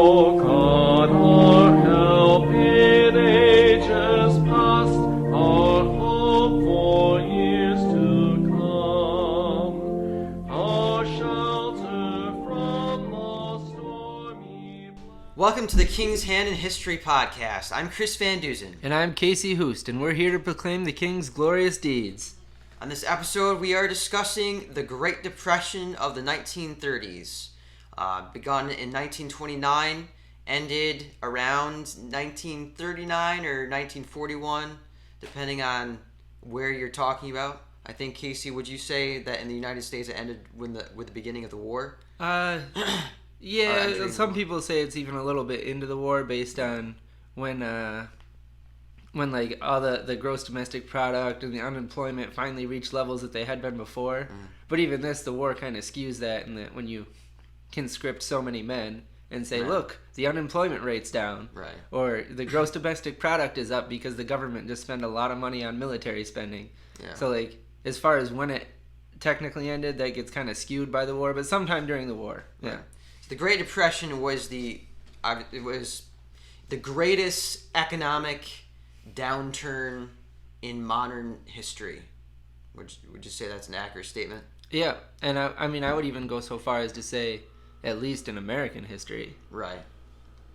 O God, our help in ages past, our hope for years to come, our shelter from the stormy. Welcome to the King's Hand in History podcast. I'm Chris Van Duzen. And I'm Casey Hoost, and we're here to proclaim the King's glorious deeds. On this episode, we are discussing the Great Depression of the 1930s. Begun in 1929, ended around 1939 or 1941, depending on where you're talking about. I think, Casey, would you say that in the United States it ended with the beginning of the war? Yeah, some people say it's even a little bit into the war based on when like all the gross domestic product and the unemployment finally reached levels that they had been before. But even the war kind of skews that, in that when you conscript so many men and say, look, the unemployment rate's down, or the gross domestic product is up because the government just spent a lot of money on military spending. So like, as far as when it technically ended, that gets kind of skewed by the war, but sometime during the war. The Great Depression was the greatest economic downturn in modern history. Would you say that's an accurate statement? Yeah, and I mean, I would even go so far as to say at least in American history. Right.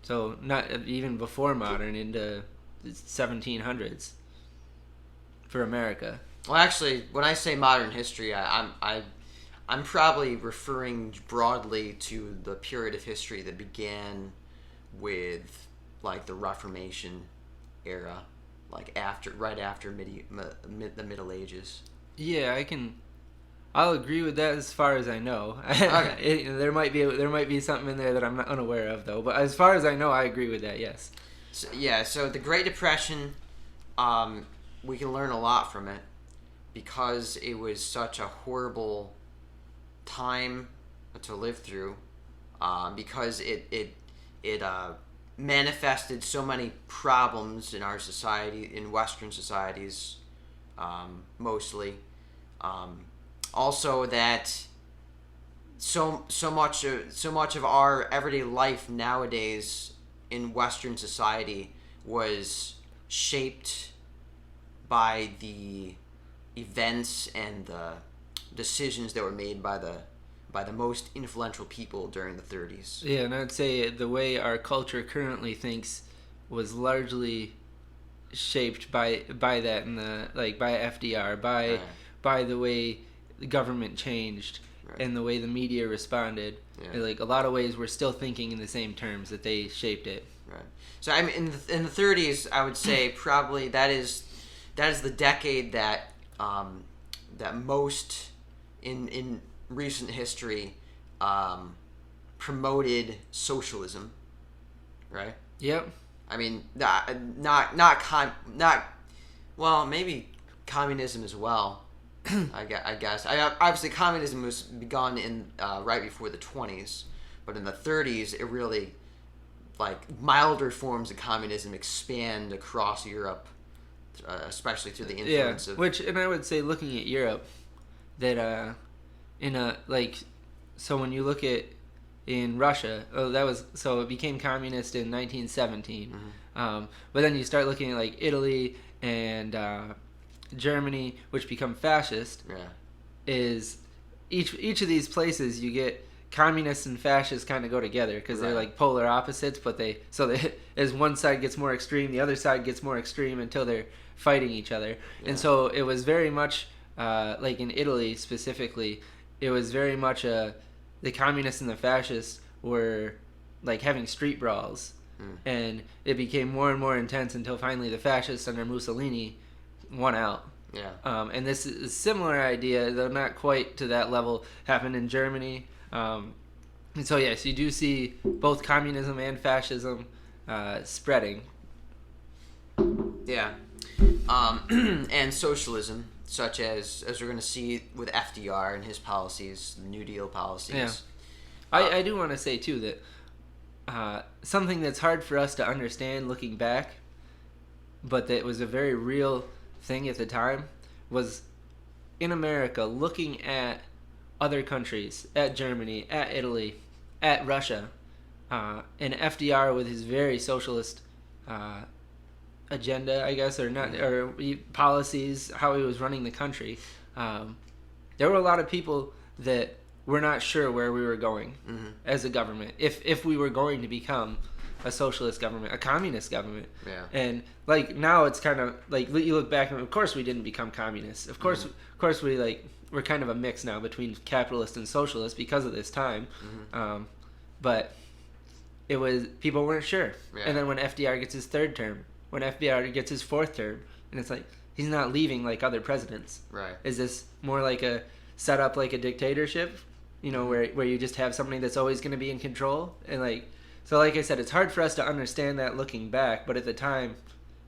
So not even before modern, into the 1700s for America. Well, actually, when I say modern history, I'm probably referring broadly to the period of history that began with like the Reformation era, like right after the Middle Ages. Yeah, I'll agree with that as far as I know. Okay. There might be something in there that I'm not unaware of, though. But as far as I know, I agree with that. Yes. So the Great Depression, we can learn a lot from it because it was such a horrible time to live through. Because it manifested so many problems in our society, in Western societies, mostly. Also, that so much of our everyday life nowadays in Western society was shaped by the events and the decisions that were made by the most influential people during the 30s. Yeah, and I'd say the way our culture currently thinks was largely shaped by that, and by FDR, by the way the government changed and the way the media responded. And like a lot of ways, we're still thinking in the same terms that they shaped it. Right. So I mean, in the 30s, I would say probably that is the decade that most in recent history promoted socialism. Right. Yep. I mean, well, maybe communism as well. I guess. Obviously, communism was begun in right before the 20s, but in the 30s, it really, like, milder forms of communism expand across Europe, especially through the influence of... And I would say, looking at Europe, that so when you look at in Russia, it became communist in 1917, but then you start looking at like Italy and Germany, which become fascist. Is each of these places you get communists and fascists kind of go together because they're like polar opposites, but as one side gets more extreme, the other side gets more extreme until they're fighting each other. And so it was very much like in Italy specifically, it was very much the communists and the fascists were like having street brawls, and it became more and more intense until finally the fascists under Mussolini won out. And this is a similar idea, though not quite to that level, happened in Germany. And so yes, you do see both communism and fascism spreading. And socialism, such as we're going to see with FDR and his policies, the New Deal policies. I do want to say too that something that's hard for us to understand looking back, but that was a very real thing at the time, was in America looking at other countries, at Germany, at Italy, at Russia, And FDR, with his very socialist agenda, I guess, or not, or policies, how he was running the country, there were a lot of people that were not sure where we were going as a government, if we were going to become a socialist government, a communist government. Yeah. And like now it's kind of like you look back and of course we didn't become communists. Of course we're kind of a mix now between capitalist and socialist because of this time. But it was, people weren't sure. Yeah. And then when FDR gets his third term, when FDR gets his fourth term, and it's like he's not leaving like other presidents. Right. Is this more like a set up like a dictatorship? You know, where you just have somebody that's always going to be in control, and like, so like I said, it's hard for us to understand that looking back, but at the time,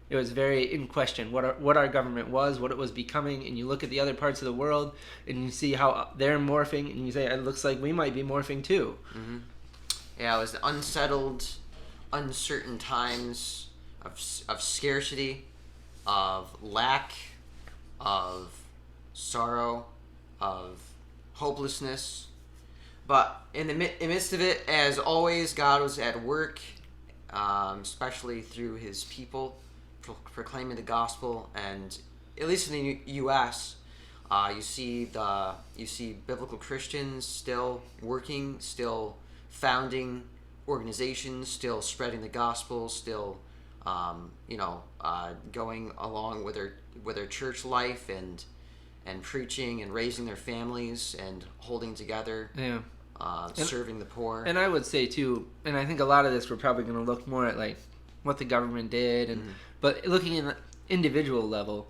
it was very in question what our government was, what it was becoming, and you look at the other parts of the world, and you see how they're morphing, and you say, it looks like we might be morphing too. Yeah, it was unsettled, uncertain times of scarcity, of lack, of sorrow, of hopelessness. But in the midst of it, as always, God was at work, especially through his people, proclaiming the gospel. And at least in the U.S., you see biblical Christians still working, still founding organizations, still spreading the gospel, still going along with their church life and preaching and raising their families and holding together. Yeah. Serving the poor. And I would say too, and I think a lot of this we're probably going to look more at like what the government did, and but looking in the individual level,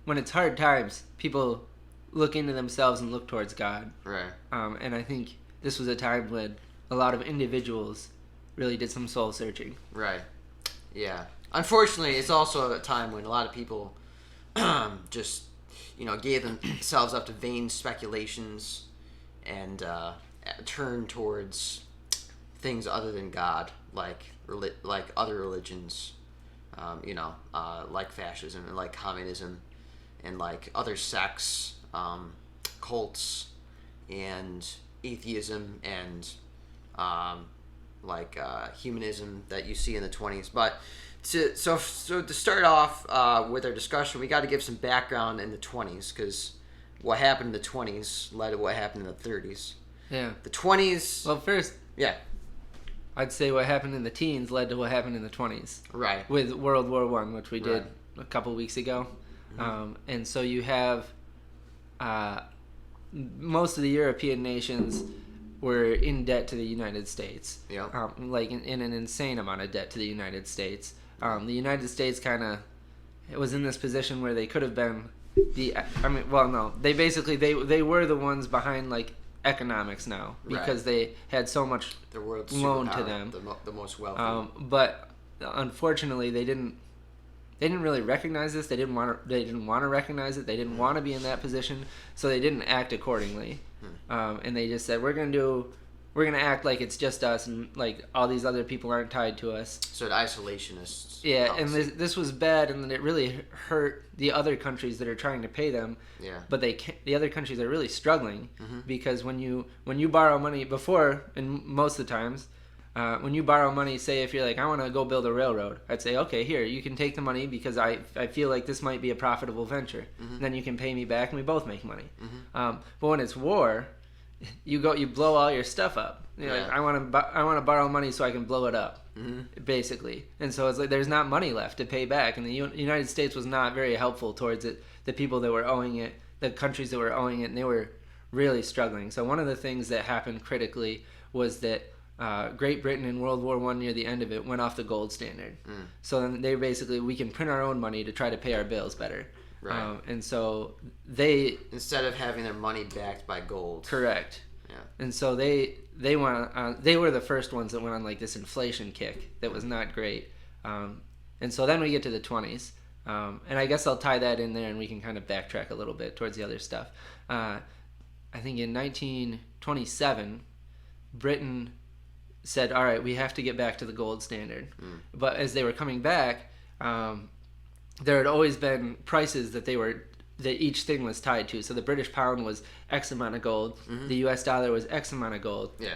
when it's hard times, people look into themselves and look towards God. Right. And I think this was a time when a lot of individuals really did some soul searching. Right. Yeah. Unfortunately, it's also a time when a lot of people just gave themselves up to vain speculations and turn towards things other than God, like other religions, like fascism and like communism, and like other sects, cults, and atheism, and humanism that you see in the 20s. But to start off with our discussion, we got to give some background in the 20s, because what happened in the 20s led to what happened in the 30s. Yeah. The 20s... Well, first... Yeah. I'd say what happened in the teens led to what happened in the 20s. Right. With World War I, which we did a couple weeks ago. And so you have... most of the European nations were in debt to the United States. Yeah. In an insane amount of debt to the United States. The United States kind of... It was in this position where they could have been... They were the ones behind, like, economics now, because they had so much loan to them, the most wealthy. But unfortunately, they didn't really recognize this. They didn't want to recognize it. They didn't want to be in that position, so they didn't act accordingly. And they just said, we're gonna act like it's just us, and like all these other people aren't tied to us. So isolationists. Yeah, policy. And this was bad, and it really hurt the other countries that are trying to pay them. Yeah. But the other countries are really struggling because when you borrow money before, and most of the times, when you borrow money, say if you're like, I want to go build a railroad, I'd say, okay, here, you can take the money because I feel like this might be a profitable venture. And then you can pay me back, and we both make money. But when it's war, you blow all your stuff up. Like, I want to borrow money so I can blow it up, basically. And so it's like there's not money left to pay back, and the United States was not very helpful towards it. The people that were owing it, the countries that were owing it, and they were really struggling. So one of the things that happened critically was that Great Britain in World War I, near the end of it, went off the gold standard. So then we can print our own money to try to pay our bills better. Right. And so they... Instead of having their money backed by gold. Correct. Yeah. And so they were the first ones that went on like this inflation kick that was not great. And so then we get to the 20s. And I guess I'll tie that in there and we can kind of backtrack a little bit towards the other stuff. I think in 1927, Britain said, all right, we have to get back to the gold standard. But as they were coming back... there had always been prices that each thing was tied to. So the British pound was X amount of gold. The U.S. dollar was X amount of gold. Yeah.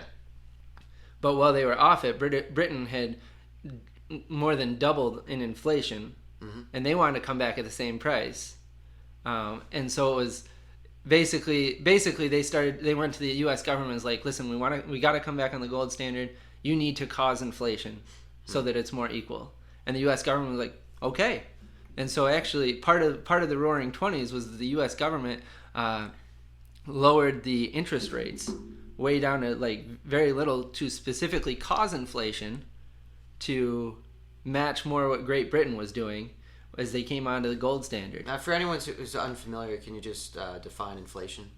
But while they were off it, Britain had more than doubled in inflation, and they wanted to come back at the same price. And so it was basically they went to the U.S. government and was like, listen, we got to come back on the gold standard. You need to cause inflation so that it's more equal. And the U.S. government was like, okay. And so actually part of the Roaring '20s was that the U.S. government lowered the interest rates way down to like very little to specifically cause inflation to match more what Great Britain was doing as they came onto the gold standard. Now, for anyone who's unfamiliar, can you just define inflation?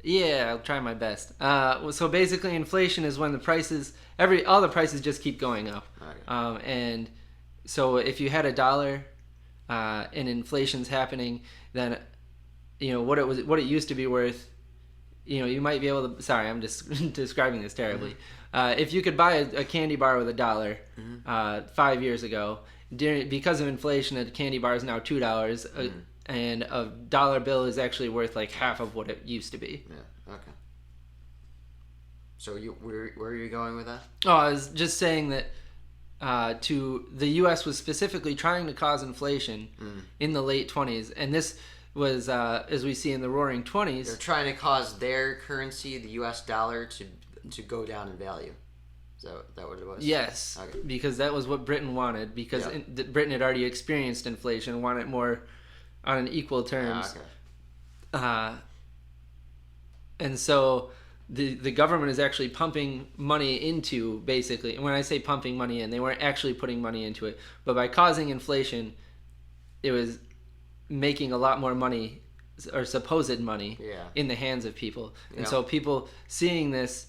Yeah, I'll try my best. So basically, inflation is when all the prices just keep going up. Okay. And so if you had $1 and inflation's happening, then what it used to be worth. You might be able to. Sorry, I'm just describing this terribly. If you could buy a candy bar with $1 5 years ago, because of inflation, a candy bar is now $2, and a dollar bill is actually worth like half of what it used to be. Yeah. Okay. So where are you going with that? Oh, I was just saying that the U.S. was specifically trying to cause inflation in the late '20s, and this was as we see in the Roaring '20s. They're trying to cause their currency, the U.S. dollar, to go down in value. Is that what it was? Yes, okay. Because that was what Britain wanted. Because Britain had already experienced inflation, wanted more on an equal terms. Okay. And so the government is actually pumping money into, basically, and when I say pumping money in, they weren't actually putting money into it, but by causing inflation, it was making a lot more money, or supposed money, in the hands of people. And so people seeing this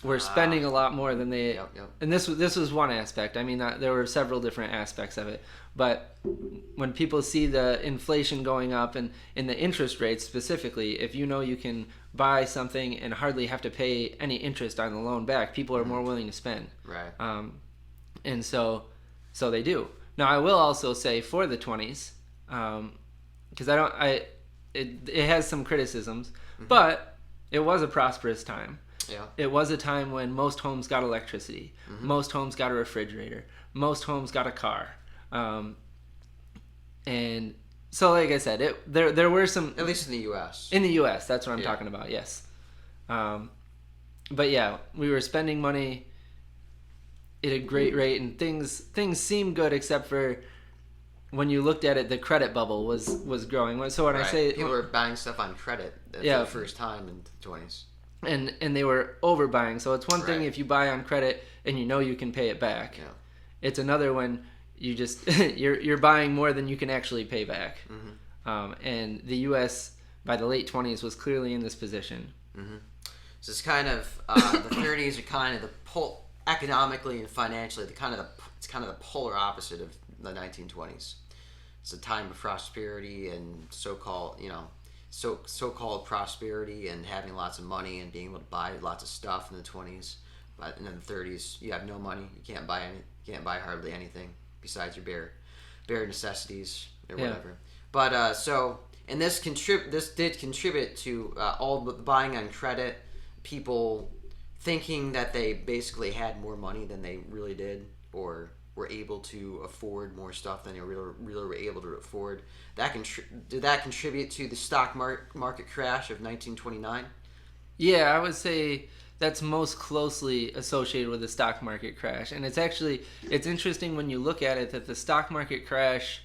were spending a lot more than they... And this was one aspect. I mean, there were several different aspects of it. But when people see the inflation going up and in the interest rates specifically, if you can buy something and hardly have to pay any interest on the loan back, people are more willing to spend. Right. And so they do. Now, I will also say for the 20s, because it has some criticisms, but it was a prosperous time. Yeah. It was a time when most homes got electricity, most homes got a refrigerator, most homes got a car, and so, like I said, there were some, at least in the U.S. In the U.S., that's what I'm talking about. Yes, but yeah, we were spending money at a great rate, and things seemed good, except for when you looked at it, the credit bubble was growing. So when I say people were buying stuff on credit for the first time in the 20s. And they were overbuying. So it's one thing if you buy on credit and you can pay it back. Yeah. It's another when you just you're buying more than you can actually pay back. And the U.S. by the late 20s was clearly in this position. So it's kind of the 30s are kind of economically and financially it's kind of the polar opposite of the 1920s. It's a time of prosperity and so-called prosperity and having lots of money and being able to buy lots of stuff in the 20s. But in the 30s, you have no money. You can't buy hardly anything besides your bare necessities or whatever. But and this did contribute to all the buying on credit. People thinking that they basically had more money than they really did, or were able to afford more stuff than they really were able to afford. Did that contribute to the stock market crash of 1929? Yeah, I would say that's most closely associated with the stock market crash. And it's interesting when you look at it that the stock market crash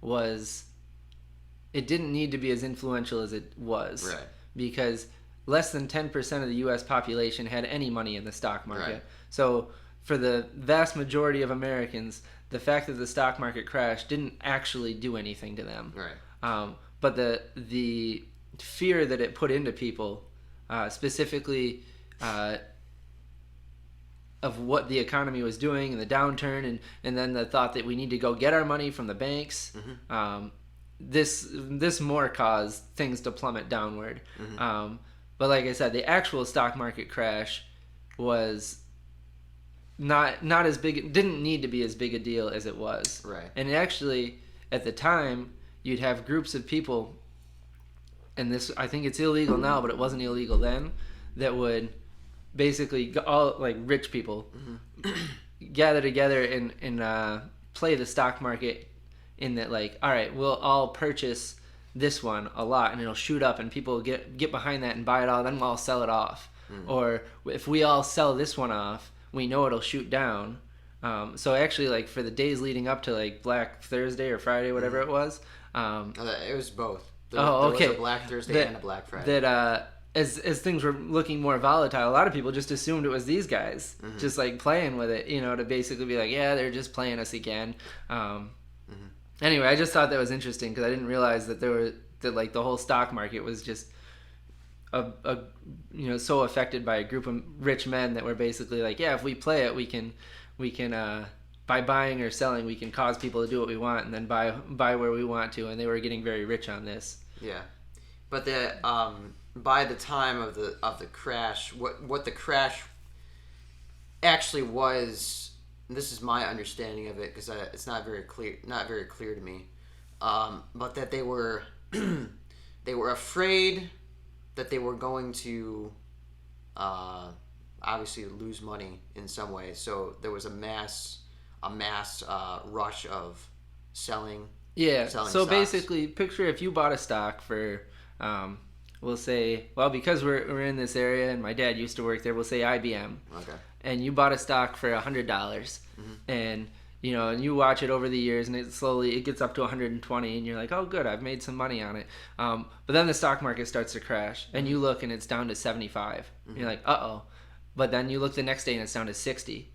it didn't need to be as influential as it was. Right. Because less than 10% of the U.S. population had any money in the stock market. Right. So for the vast majority of Americans, the fact that the stock market crashed didn't actually do anything to them. Right. But the fear that it put into people, specifically of what the economy was doing and the downturn, and then the thought that we need to go get our money from the banks, this more caused things to plummet downward. But like I said, the actual stock market crash was not as big. It didn't need to be as big a deal as it was. Right. And actually, at the time, you'd have groups of people, and this, I think it's illegal now, but it wasn't illegal then, that would basically all like rich people gather together and play the stock market in that, like, all right, we'll all purchase this one a lot and it'll shoot up and people get behind that and buy it all, then we'll all sell it off. Or if we all sell this one off, we know it'll shoot down. So actually, like, for the days leading up to like Black Thursday or Friday, whatever it was, it was both. There was a Black Thursday and a Black Friday. That as things were looking more volatile, a lot of people just assumed it was these guys just like playing with it, to basically be like, yeah, they're just playing us again. Anyway, I just thought that was interesting because I didn't realize that like the whole stock market was just so affected by a group of rich men that were basically like, yeah, if we play it, we can by buying or selling, we can cause people to do what we want and then buy where we want to, and they were getting very rich on this. Yeah, but by the time of the crash, what the crash actually was, this is my understanding of it because it's not very clear to me, but that they were they were afraid that they were going to obviously lose money in some way, so there was a mass rush of selling. So stocks. Basically, picture if you bought a stock for, we'll say, well, because we're in this area and my dad used to work there, we'll say IBM. Okay. And you bought a stock for $100, and and you watch it over the years, and it gets up to 120, and you're like, oh, good, I've made some money on it. But then the stock market starts to crash, and you look, and it's down to 75. And you're like, uh-oh. But then you look the next day, and it's down to 60.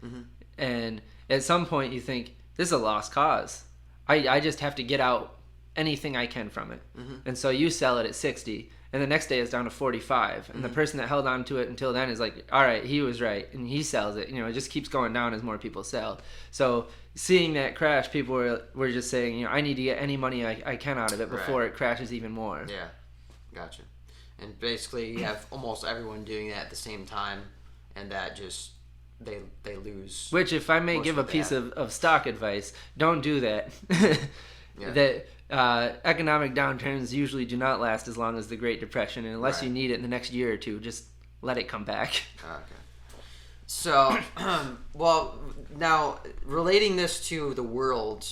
And at some point, you think, this is a lost cause. I just have to get out anything I can from it. And so you sell it at 60, and the next day it's down to 45. And the person that held on to it until then is like, all right, he was right, and he sells it. It just keeps going down as more people sell. So seeing that crash, people were just saying, I need to get any money I can out of it before it crashes even more. Yeah, gotcha. And basically, you have almost everyone doing that at the same time, and that just they lose. Which, if I may give a piece of stock advice, don't do that. Yeah. That economic downturns usually do not last as long as the Great Depression, and unless you need it in the next year or two, just let it come back. Okay. So, well, now relating this to the world,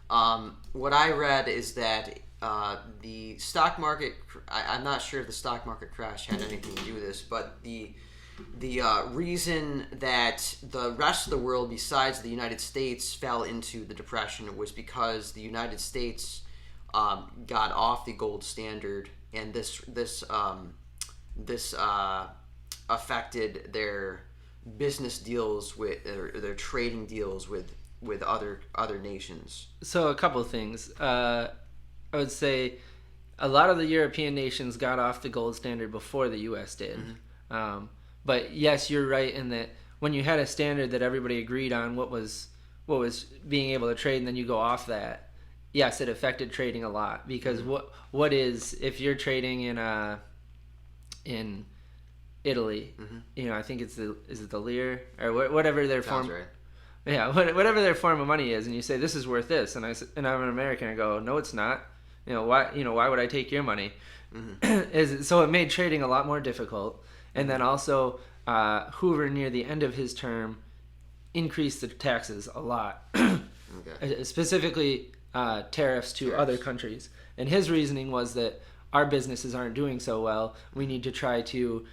what I read is that the stock market, I'm not sure if the stock market crash had anything to do with this, but the reason that the rest of the world besides the United States fell into the Depression was because the United States got off the gold standard, and this affected their business deals with their trading deals with other nations. So a couple of things. I would say a lot of the European nations got off the gold standard before the U.S. did. But yes, you're right in that when you had a standard that everybody agreed on what was being able to trade, and then you go off that, yes, it affected trading a lot, because what is, if you're trading in Italy, I think is it the lire or whatever their form. Sounds right. Yeah, whatever their form of money is, and you say this is worth this, and I'm an American, I go, no, it's not. Why would I take your money? So it made trading a lot more difficult. And then also, Hoover, near the end of his term, increased the taxes a lot, specifically tariffs to other countries. And his reasoning was that our businesses aren't doing so well. We need to try to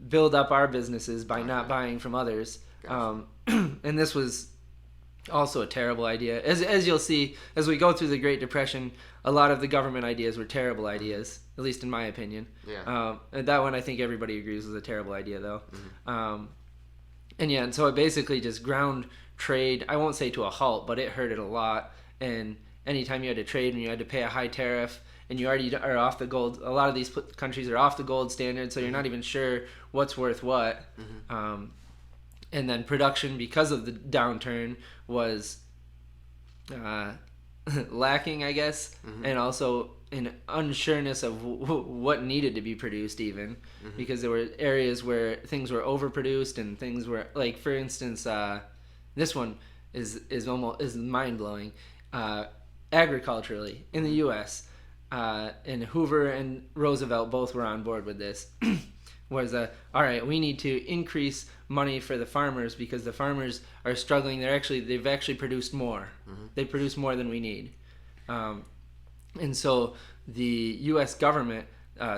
build up our businesses by not buying from others. Gotcha. And this was also a terrible idea. As you'll see, as we go through the Great Depression, a lot of the government ideas were terrible ideas, at least in my opinion. Yeah. And that one I think everybody agrees was a terrible idea, though. And so it basically just ground trade, I won't say to a halt, but it hurt it a lot. And anytime you had to trade and you had to pay a high tariff, and you already are off the gold, a lot of these countries are off the gold standard, so you're not even sure what's worth what. And then production, because of the downturn, was lacking, I guess, and also an unsureness of what needed to be produced, even because there were areas where things were overproduced and things were, like, for instance, this one is mind blowing. Agriculturally, in the U.S., and Hoover and Roosevelt both were on board with this. was all right, we need to increase money for the farmers because the farmers are struggling. They've actually produced more. They produce more than we need, and so the U.S. government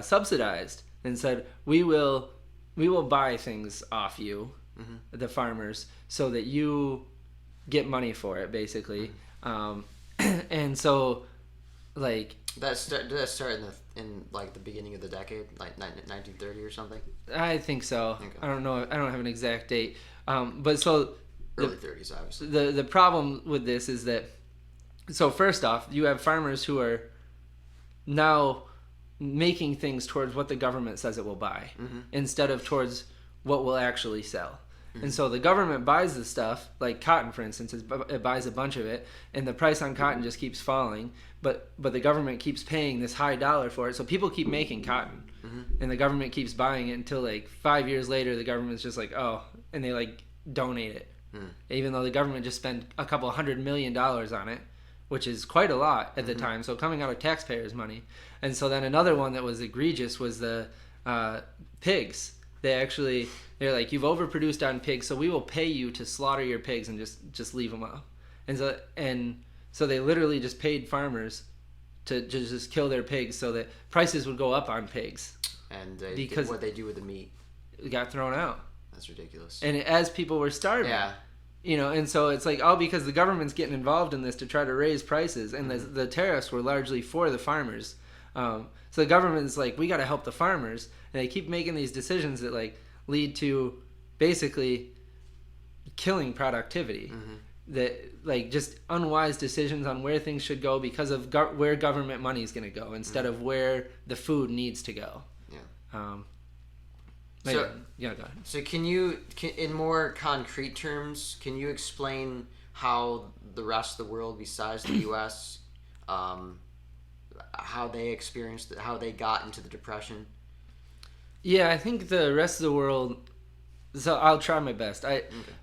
subsidized and said we will buy things off you, the farmers, so that you get money for it, basically. And so, like, did that start in like the beginning of the decade, like 1930 or something? I think so. Okay. I don't know. I don't have an exact date. But so early 30s, obviously. The problem with this is that, so first off, you have farmers who are now making things towards what the government says it will buy, instead of towards what will actually sell. And so the government buys the stuff, like cotton, for instance, it buys a bunch of it, and the price on cotton just keeps falling, but the government keeps paying this high dollar for it, so people keep making cotton, and the government keeps buying it until like 5 years later, the government's just like, oh, and they like donate it, even though the government just spent a couple $100 million on it, which is quite a lot at the time, so coming out of taxpayers' money. And so then another one that was egregious was the pigs. They're like, you've overproduced on pigs, so we will pay you to slaughter your pigs and just leave them up. And so they literally just paid farmers to just kill their pigs so that prices would go up on pigs. And because what they do with the meat, it got thrown out. That's ridiculous. And as people were starving. Yeah. And so it's like, because the government's getting involved in this to try to raise prices, and the tariffs were largely for the farmers. So the government's like, we got to help the farmers, and they keep making these decisions that like lead to basically killing productivity. That like just unwise decisions on where things should go because of where government money is going to go instead of where the food needs to go. Yeah. Go ahead. So in more concrete terms, can you explain how the rest of the world besides the U.S., how they experienced it, how they got into the Depression? Yeah, I think the rest of the world. So I'll try my best.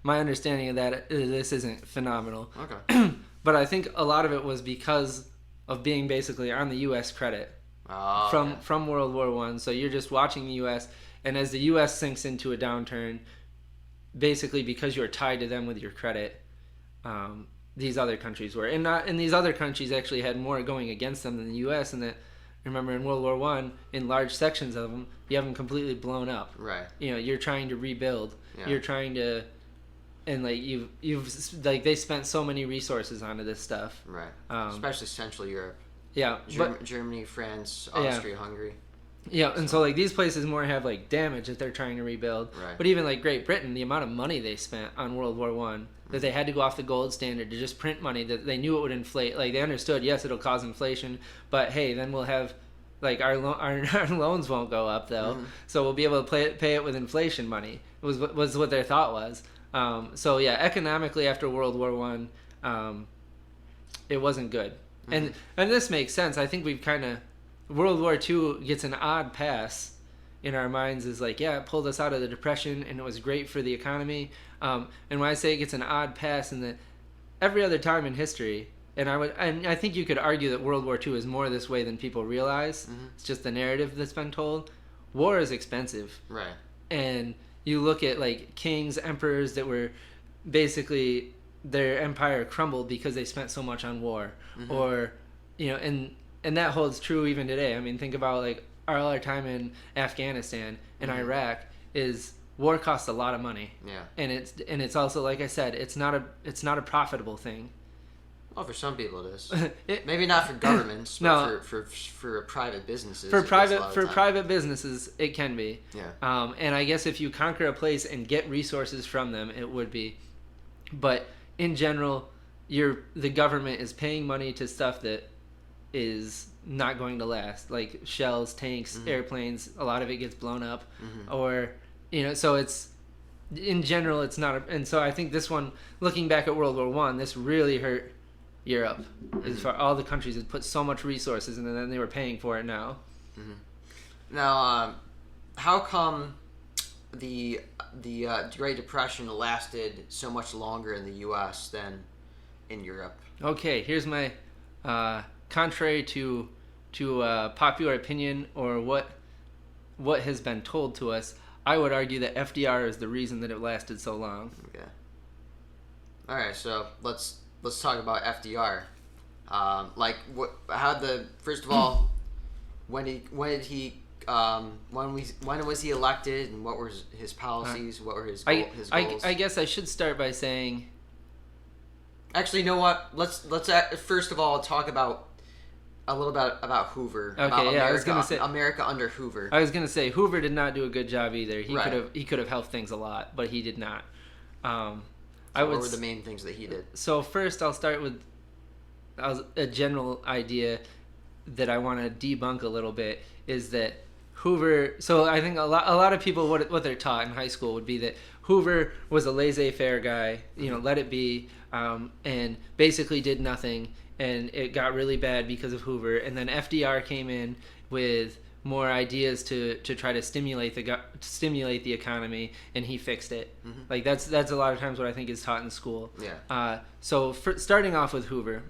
My understanding of that, this isn't phenomenal. Okay. But I think a lot of it was because of being basically on the U.S. credit from World War I. So you're just watching the U.S., and as the U.S. sinks into a downturn, basically because you're tied to them with your credit, these other countries were, and these other countries actually had more going against them than the U.S. And that, remember, in World War I, in large sections of them, you have them completely blown up. Right. You're trying to rebuild. Yeah. You're trying to, and like you've like they spent so many resources onto this stuff. Right. Especially Central Europe. Yeah. Germany, France, Austria, Hungary. Yeah, and so like these places more have like damage that they're trying to rebuild. Right. But even like Great Britain, the amount of money they spent on World War I, that they had to go off the gold standard to just print money that they knew it would inflate. Like they understood, yes, it'll cause inflation, but hey, then we'll have like our loans won't go up though, so we'll be able to pay it with inflation money. Was what their thought was. So yeah, economically after World War I, it wasn't good, and this makes sense. I think we've kind of World War II gets an odd pass in our minds as like, yeah, it pulled us out of the Depression and it was great for the economy. And when I say it gets an odd pass, in that every other time in history, and I think you could argue that World War II is more this way than people realize. It's just the narrative that's been told. War is expensive. Right. And you look at like kings, emperors that were basically their empire crumbled because they spent so much on war, or and that holds true even today. I mean, think about like all our time in Afghanistan and Iraq is war costs a lot of money. Yeah. And it's also, like I said, it's not a profitable thing. Well, for some people it is. Maybe not for governments, but no, for private businesses. For private businesses, it can be. Yeah. And I guess if you conquer a place and get resources from them, it would be. But in general, the government is paying money to stuff that is not going to last, like shells, tanks, airplanes. A lot of it gets blown up, or so it's in general it's not. And so I think this one, looking back at World War I, this really hurt Europe. As far all the countries had put so much resources, and then they were paying for it now. Now, how come the Great Depression lasted so much longer in the U.S. than in Europe? Okay, here's my contrary to popular opinion, or what what has been told to us, I would argue that FDR is the reason that it lasted so long. Okay. All right, so let's talk about FDR. First of all, when was he elected, and what were his policies? What were his goals? I guess I should start by saying. Actually, you know what? Let's first of all talk about a little bit about Hoover. Okay, about America, I was gonna say America under Hoover. I was gonna say Hoover did not do a good job either. Right. He could have helped things a lot, but he did not. What were the main things that he did? So first, I'll start with a general idea that I want to debunk a little bit is that Hoover. So I think a lot of people what they're taught in high school would be that Hoover was a laissez-faire guy. Let it be, and basically did nothing. And it got really bad because of Hoover. And then FDR came in with more ideas to try to stimulate the economy, and he fixed it. Mm-hmm. Like that's a lot of times what I think is taught in school. Yeah. Starting off with Hoover,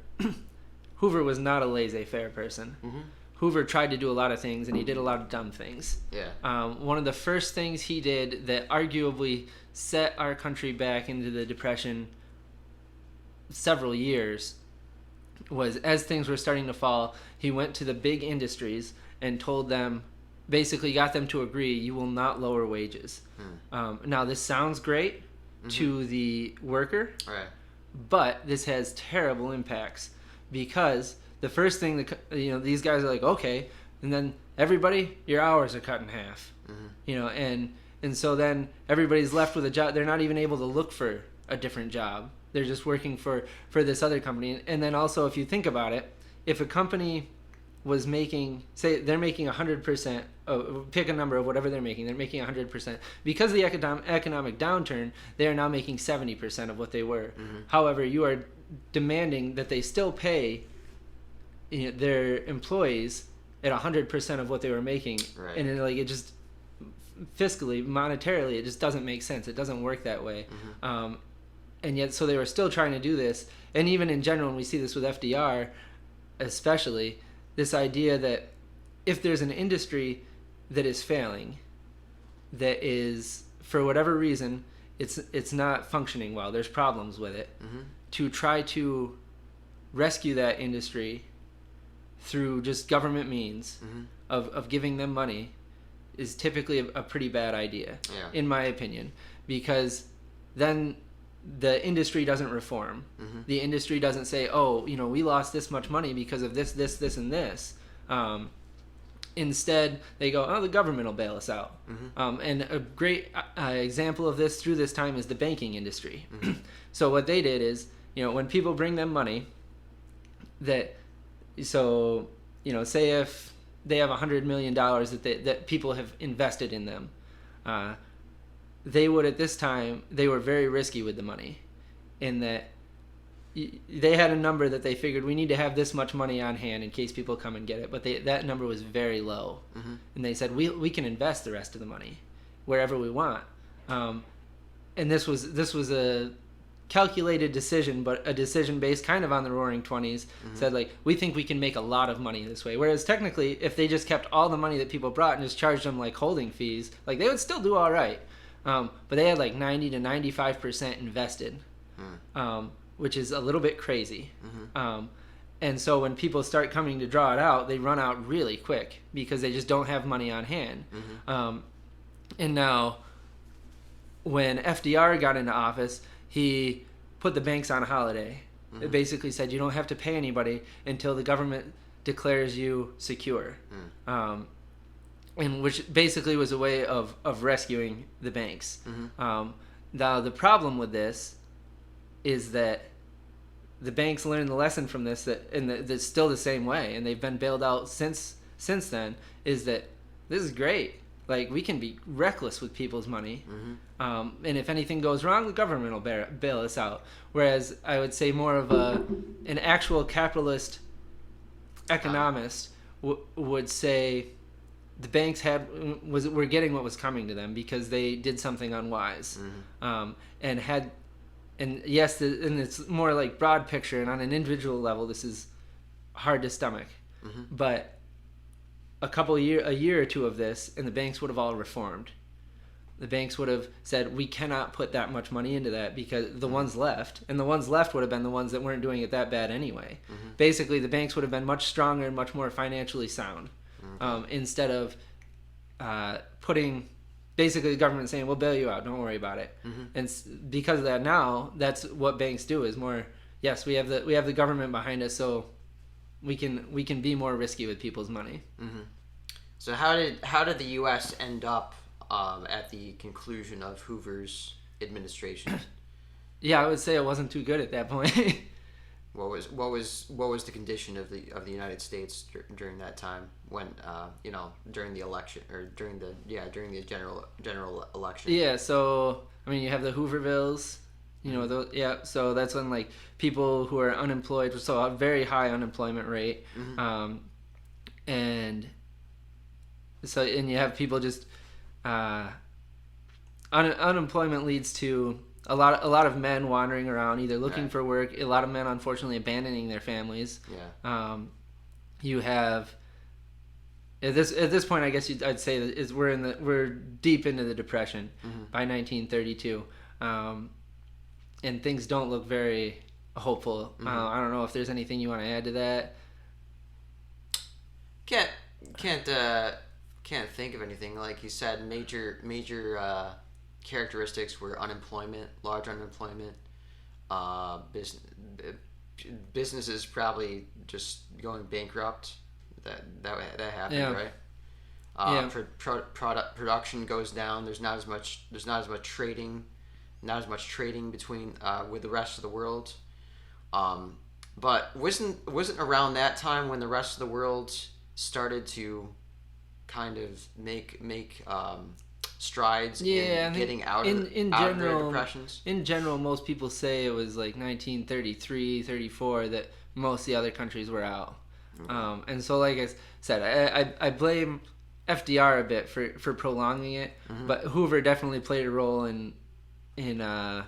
Hoover was not a laissez-faire person. Mm-hmm. Hoover tried to do a lot of things, and he did a lot of dumb things. Yeah. One of the first things he did that arguably set our country back into the Depression several years was, as things were starting to fall, he went to the big industries and told them, basically got them to agree, you will not lower wages. Now, this sounds great to the worker, right, but this has terrible impacts because the first thing that these guys are like, okay, and then everybody, your hours are cut in half. And so then everybody's left with a job. They're not even able to look for a different job. They're just working for this other company. And then also, if you think about it, if a company was making, say they're making 100%, pick a number of whatever they're making 100%. Because of the economic downturn, they are now making 70% of what they were. Mm-hmm. However, you are demanding that they still pay their employees at 100% of what they were making. Right. And it just, fiscally, monetarily, it just doesn't make sense. It doesn't work that way. Mm-hmm. And yet, so they were still trying to do this. And even in general, and we see this with FDR especially, this idea that if there's an industry that is failing, that is, for whatever reason, it's not functioning well, there's problems with it, to try to rescue that industry through just government means of giving them money is typically a pretty bad idea, in my opinion, because then the industry doesn't reform. The industry doesn't say, we lost this much money because of this, and this. Instead, they go, the government will bail us out. And a great example of this through this time is the banking industry. So what they did is, when people bring them money, say if they have $100 million that people have invested in them, they would, at this time, they were very risky with the money in that they had a number that they figured we need to have this much money on hand in case people come and get it, but that number was very low. And they said we can invest the rest of the money wherever we want. And this was a calculated decision, but a decision based kind of on the Roaring 20s. Said we think we can make a lot of money this way, whereas technically if they just kept all the money that people brought and just charged them holding fees, they would still do all right. But they had 90 to 95% invested, which is a little bit crazy. And so when people start coming to draw it out, they run out really quick because they just don't have money on hand. And now, when FDR got into office, he put the banks on holiday. It basically said you don't have to pay anybody until the government declares you secure. And which basically was a way of rescuing the banks. Now, the problem with this is that the banks learned the lesson from this, that's still the same way, and they've been bailed out since then, is that this is great. We can be reckless with people's money. And if anything goes wrong, the government will bail us out. Whereas I would say more of an actual capitalist economist would say the banks were getting what was coming to them because they did something unwise, and yes, and it's more broad picture, and on an individual level, this is hard to stomach, but a year or two of this, and the banks would have all reformed. The banks would have said, we cannot put that much money into that, because the ones left would have been the ones that weren't doing it that bad anyway. Basically, the banks would have been much stronger and much more financially sound, instead of putting basically the government saying, we'll bail you out, don't worry about it. And because of that, now that's what banks do, is more, yes, we have the government behind us, so we can be more risky with people's money. So how did the U.S. end up at the conclusion of Hoover's administration? Yeah, I would say it wasn't too good at that point. What was the condition of the United States during that time, when during the election, or during the general election? Yeah, so I mean, you have the Hoovervilles, so that's when, like, people who are unemployed, so a very high unemployment rate, and you have people just unemployment leads to a lot of men wandering around, either looking for work. A lot of men, unfortunately, abandoning their families. You have at this point, I guess I'd say is we're deep into the Depression by 1932, and things don't look very hopeful. I don't know if there's anything you want to add to that. Can't think of anything. Like you said, major characteristics were unemployment, large unemployment, businesses probably just going bankrupt. That happened, right? Production goes down. There's not as much trading, between with the rest of the world. But wasn't around that time when the rest of the world started to kind of make strides in getting out of their depressions? In general, most people say it was like 1933, 34 that most of the other countries were out. And so, like I said, I blame FDR a bit for prolonging it, but Hoover definitely played a role in hurting.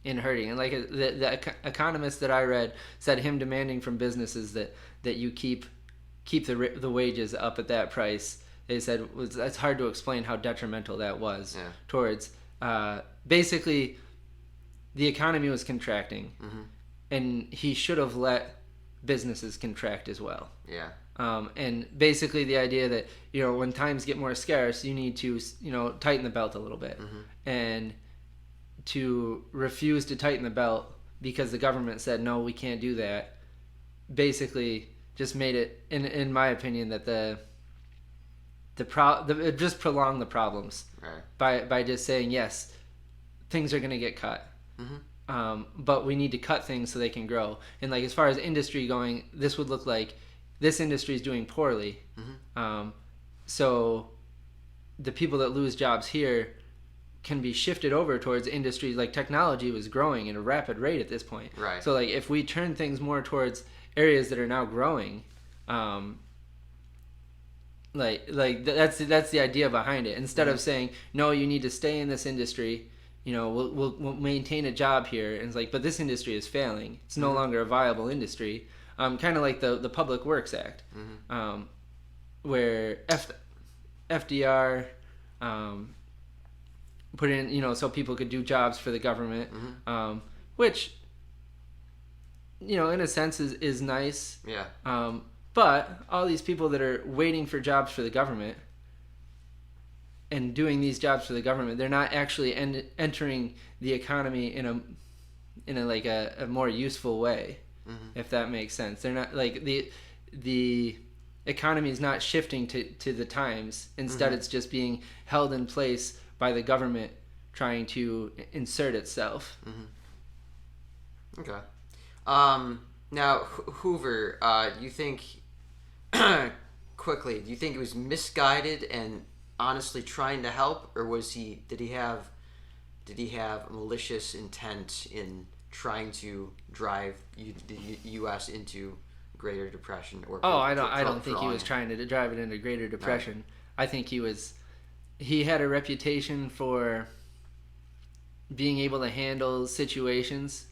And like the economist that I read said, him demanding from businesses that you keep the wages up at that price, they said it's hard to explain how detrimental that was towards basically the economy was contracting, and he should have let businesses contract as well. And basically the idea that when times get more scarce, you need to tighten the belt a little bit, and to refuse to tighten the belt because the government said no, we can't do that, basically just made it, in my opinion, that it just prolonged the problems by just saying, yes, things are going to get cut, but we need to cut things so they can grow. And like as far as industry going, this would look like this industry is doing poorly, so the people that lose jobs here can be shifted over towards industries. Like technology was growing at a rapid rate at this point, so like if we turn things more towards areas that are now growing, that's the idea behind it. Instead of saying no, you need to stay in this industry, we'll maintain a job here, and it's like, but this industry is failing, it's no longer a viable industry. Kind of like the Public Works Act, where FDR put in, so people could do jobs for the government, which in a sense is nice. But all these people that are waiting for jobs for the government and doing these jobs for the government, they're not actually entering the economy in a more useful way, if that makes sense. They're not like the economy is not shifting to the times. Instead, it's just being held in place by the government trying to insert itself. Okay. Now, Hoover, you think quickly? Do you think it was misguided and honestly trying to help, or did he have malicious intent in trying to drive the U.S. into Greater Depression? I don't think he was trying to drive it into Greater Depression. I think he had a reputation for being able to handle situations.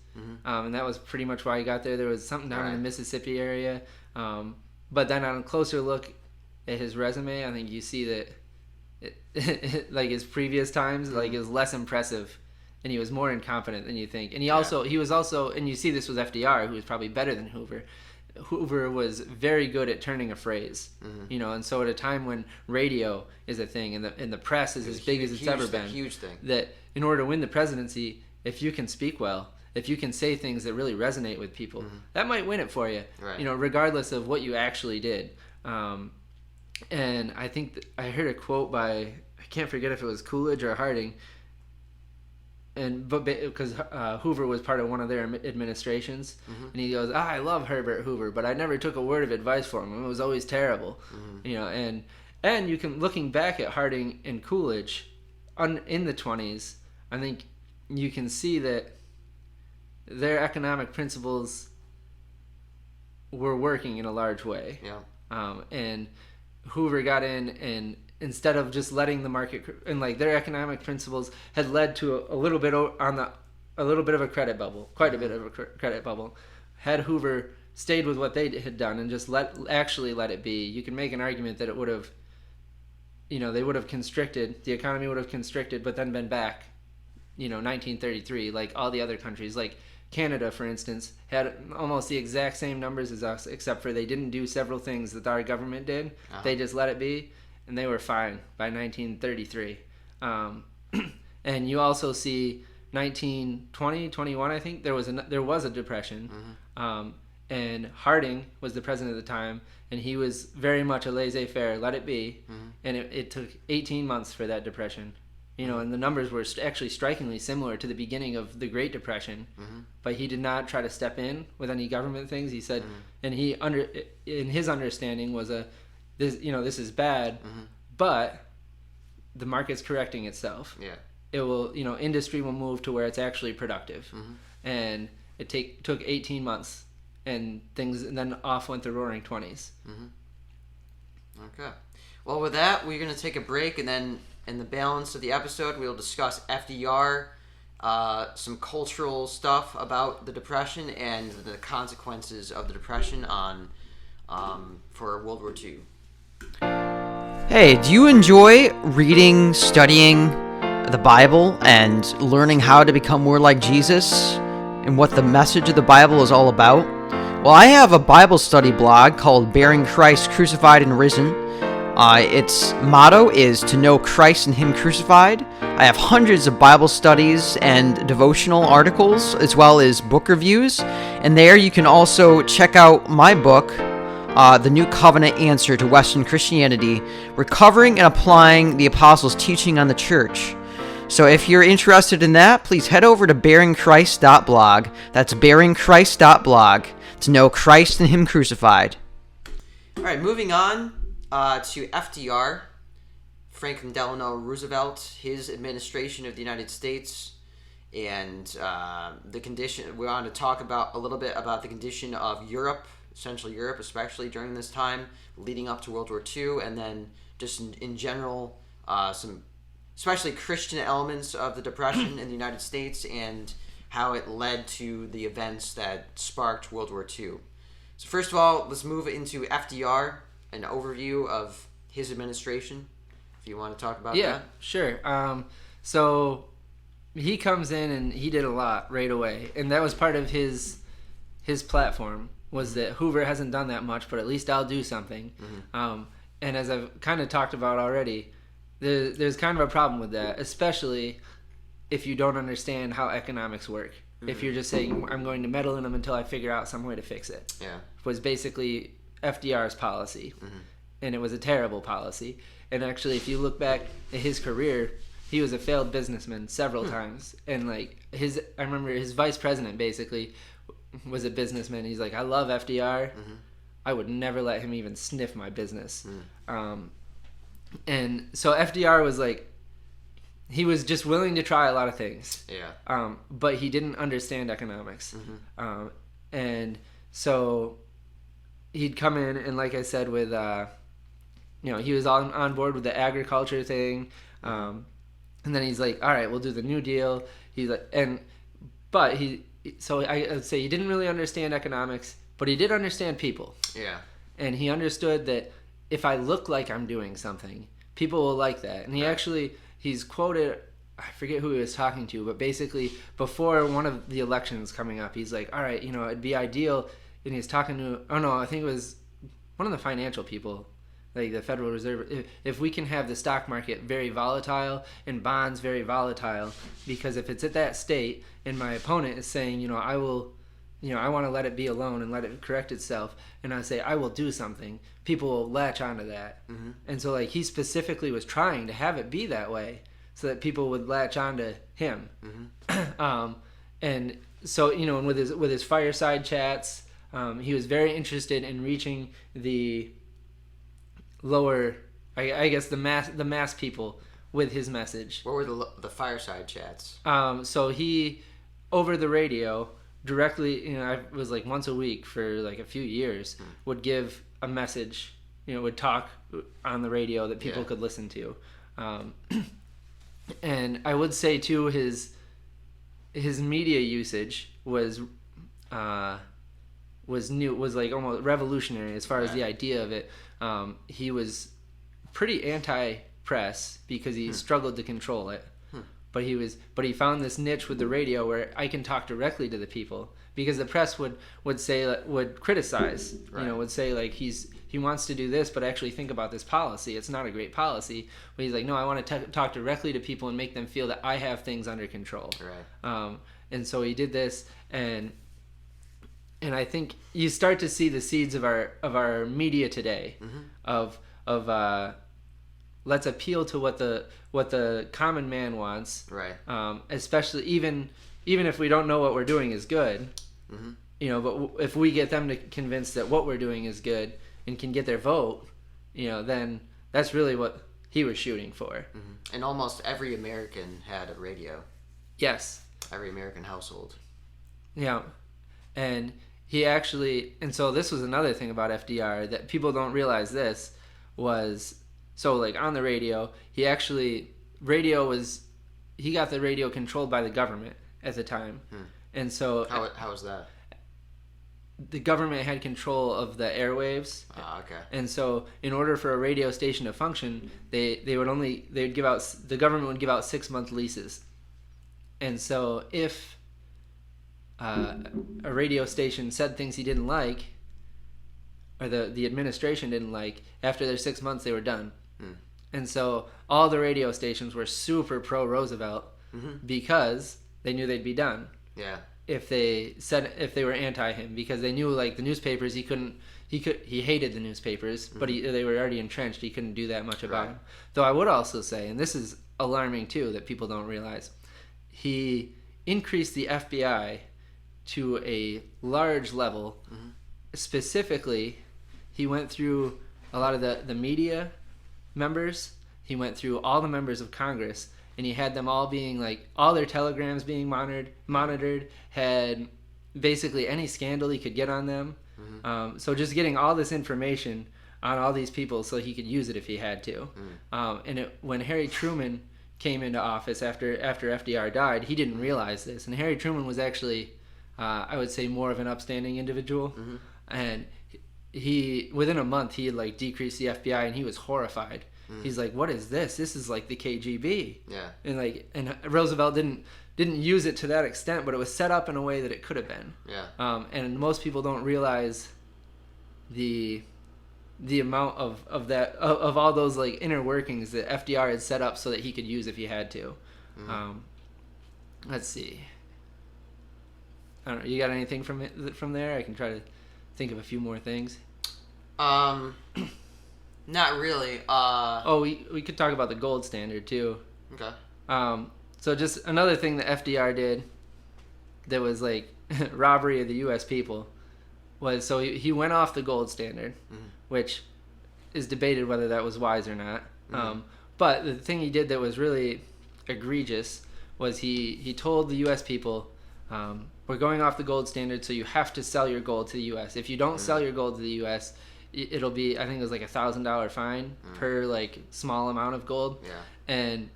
And that was pretty much why he got there. There was something down in the Mississippi area, but then on a closer look, at his resume, I think you see that like his previous times, like, is less impressive, and he was more incompetent than you think. And he was also, and you see this with FDR, who was probably better than Hoover. Hoover was very good at turning a phrase, and so at a time when radio is a thing and the press is as big as it's ever been, huge thing, that in order to win the presidency, if you can speak well, if you can say things that really resonate with people, that might win it for you, right. Regardless of what you actually did. And I think I heard a quote by, I can't forget if it was Coolidge or Harding, but because Hoover was part of one of their administrations, and he goes, I love Herbert Hoover, but I never took a word of advice from him. It was always terrible, and you can, looking back at Harding and Coolidge in the 20s, I think you can see that their economic principles were working in a large way. Yeah. And Hoover got in, and instead of just letting the market, and like their economic principles had led to a little bit of a credit bubble, quite a bit of a credit bubble. Had Hoover stayed with what they had done and just let it be, you can make an argument that it would have, they would have constricted, the economy would have constricted, but then been back, 1933, like all the other countries, like Canada, for instance, had almost the exact same numbers as us, except for they didn't do several things that our government did. They just let it be, and they were fine by 1933. And you also see 1920, 21, I think, there was a depression. And Harding was the president at the time, and he was very much a laissez-faire, let it be. And it took 18 months for that depression. And the numbers were actually strikingly similar to the beginning of the Great Depression, but he did not try to step in with any government things. He said, and in his understanding was this is bad, but the market's correcting itself. Yeah, it will, industry will move to where it's actually productive, and it took 18 months, and then off went the Roaring 20s. Okay, well, with that, we're going to take a break, and then in the balance of the episode, we'll discuss FDR, some cultural stuff about the Depression, and the consequences of the Depression for World War II. Hey, do you enjoy reading, studying the Bible, and learning how to become more like Jesus, and what the message of the Bible is all about? Well, I have a Bible study blog called Bearing Christ Crucified and Risen. Its motto is to know Christ and Him crucified. I have hundreds of Bible studies and devotional articles, as well as book reviews. And there you can also check out my book, The New Covenant Answer to Western Christianity, Recovering and Applying the Apostles' Teaching on the Church. So if you're interested in that, please head over to bearingchrist.blog. That's bearingchrist.blog to know Christ and Him crucified. All right, moving on. To FDR, Franklin Delano Roosevelt, his administration of the United States, and the condition. We want to talk a little bit about the condition of Europe, Central Europe, especially during this time, leading up to World War II, and then just in general, some especially Christian elements of the Depression in the United States, and how it led to the events that sparked World War II. So first of all, let's move into FDR. An overview of his administration, if you want to talk about that. Yeah, sure. So he comes in and he did a lot right away, and that was part of his platform, was that Hoover hasn't done that much, but at least I'll do something. And as I've kind of talked about already, there's kind of a problem with that, especially if you don't understand how economics work. If you're just saying, I'm going to meddle in them until I figure out some way to fix it. Yeah. Was basically FDR's policy, and it was a terrible policy. And actually, if you look back at his career, he was a failed businessman several times. And I remember his vice president basically was a businessman. He's like, I love FDR. I would never let him even sniff my business. And so FDR was like, he was just willing to try a lot of things. Yeah. But he didn't understand economics. And so he'd come in, and like I said, with he was on board with the agriculture thing, and then he's like, all right, we'll do the New Deal. He's like, so I would say he didn't really understand economics, but he did understand people. Yeah. And he understood that if I look like I'm doing something, people will like that. And he's quoted, I forget who he was talking to, but basically before one of the elections coming up, he's like, all right, it'd be ideal. And he's talking to, I think it was one of the financial people, like the Federal Reserve, if we can have the stock market very volatile and bonds very volatile, because if it's at that state and my opponent is saying, I will, I want to let it be alone and let it correct itself, and I say I will do something, people will latch onto that. Mm-hmm. And so like he specifically was trying to have it be that way so that people would latch onto him. Mm-hmm. And so and with his fireside chats, he was very interested in reaching the lower, I guess the mass people with his message. What were the fireside chats? So he, over the radio, directly, I was like once a week for like a few years, would give a message, would talk on the radio that people could listen to. And I would say too, his media usage was like almost revolutionary as far as the idea of it. He was pretty anti-press because he struggled to control it. But he found this niche with the radio where I can talk directly to the people, because the press would criticize, would say like he wants to do this, but actually think about this policy. It's not a great policy. But he's like, no, I want to talk directly to people and make them feel that I have things under control. Right. And so he did this, and I think you start to see the seeds of our media today, of let's appeal to what the common man wants, right? Especially even if we don't know what we're doing is good, but if we get them to convince that what we're doing is good and can get their vote, then that's really what he was shooting for. And almost every American had a radio. Yes. Every American household. Yeah, and he actually, and so this was another thing about FDR that people don't realize. This was, so like on the radio, he got the radio controlled by the government at the time. And so how was that? The government had control of the airwaves. Okay. And so in order for a radio station to function, the government would give out 6-month leases. And so if a radio station said things he didn't like, or the administration didn't like, after their 6 months they were done. And so all the radio stations were super pro Roosevelt because they knew they'd be done. Yeah. If they were anti him, because they knew like the newspapers, he hated the newspapers, but they were already entrenched. He couldn't do that much about them. Though I would also say, and this is alarming too, that people don't realize, he increased the FBI to a large level. Specifically, he went through a lot of the media members. He went through all the members of Congress, and he had them all being like, all their telegrams being monitored, had basically any scandal he could get on them. So just getting all this information on all these people so he could use it if he had to. When Harry Truman came into office after FDR died, he didn't realize this. And Harry Truman was actually, I would say, more of an upstanding individual. And he, within a month, he had like decreased the FBI, and he was horrified. He's like, what is this? This is like the KGB. Yeah. And Roosevelt didn't use it to that extent, but it was set up in a way that it could have been. Yeah. And most people don't realize the amount of that of all those like inner workings that FDR had set up so that he could use if he had to. Let's see. I don't know. You got anything from there? I can try to think of a few more things. Not really. We could talk about the gold standard too. Okay. So just another thing that FDR did that was like robbery of the U.S. people was, so he went off the gold standard, which is debated whether that was wise or not. But the thing he did that was really egregious was he told the U.S. people, we're going off the gold standard, so you have to sell your gold to the U.S. If you don't sell your gold to the U.S., it'll be, I think it was like $1,000 fine per like small amount of gold. Yeah. And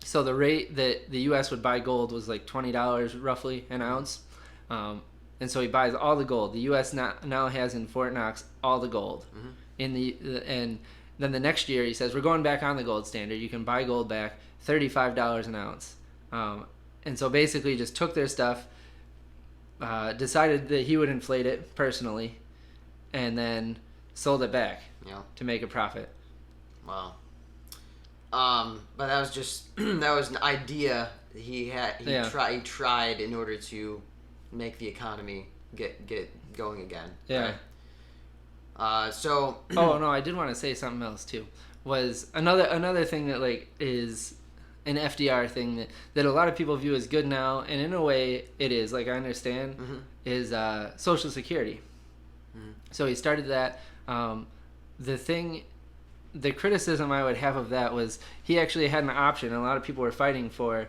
so the rate that the U.S. would buy gold was like $20 roughly an ounce. And so he buys all the gold. The U.S. now has in Fort Knox all the gold. and then the next year he says we're going back on the gold standard. You can buy gold back, $35 an ounce. And so basically just took their stuff, decided that he would inflate it personally, and then sold it back to make a profit. Wow. But that was just that was an idea he had. He tried in order to make the economy get going again. Yeah. Right? So. Oh no, I did want to say something else too. Was another thing that like is an FDR thing that a lot of people view as good now, and in a way it is. Like I understand, is Social Security. Mm-hmm. So he started that. The criticism I would have of that was he actually had an option. A lot of people were fighting for,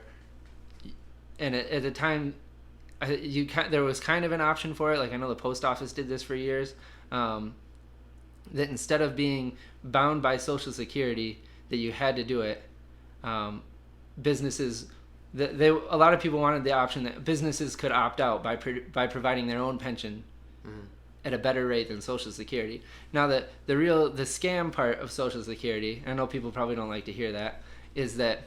and at the time, there was kind of an option for it. Like I know the post office did this for years. That instead of being bound by Social Security, that you had to do it. Businesses, a lot of people wanted the option that businesses could opt out by providing their own pension at a better rate than Social Security. Now the scam part of Social Security, I know people probably don't like to hear that, is that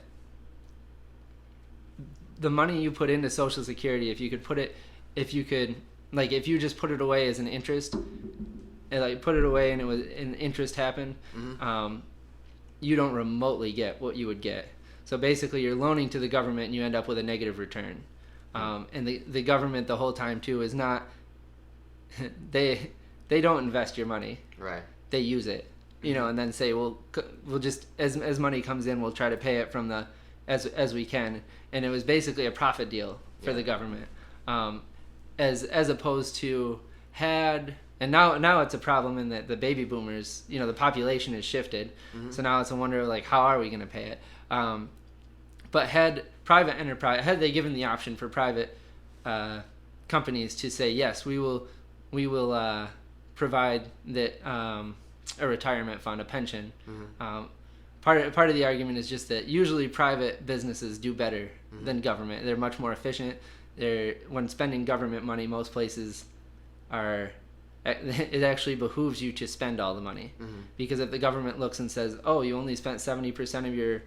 the money you put into Social Security, if you just put it away as an interest, and like put it away and interest happened, you don't remotely get what you would get. So basically you're loaning to the government and you end up with a negative return. And the government the whole time too is not, they don't invest your money. Right. They use it, and then say, we'll just, as money comes in, we'll try to pay it from as we can. And it was basically a profit deal for the government. As opposed to and now it's a problem in that the baby boomers, the population has shifted. So now it's a wonder of like, how are we going to pay it? But had private enterprise, had they given the option for private companies to say, yes, we will provide that a retirement fund, a pension. Part of the argument is just that usually private businesses do better than government. They're much more efficient. When spending government money, most places it actually behooves you to spend all the money. Because if the government looks and says, oh, you only spent 70% of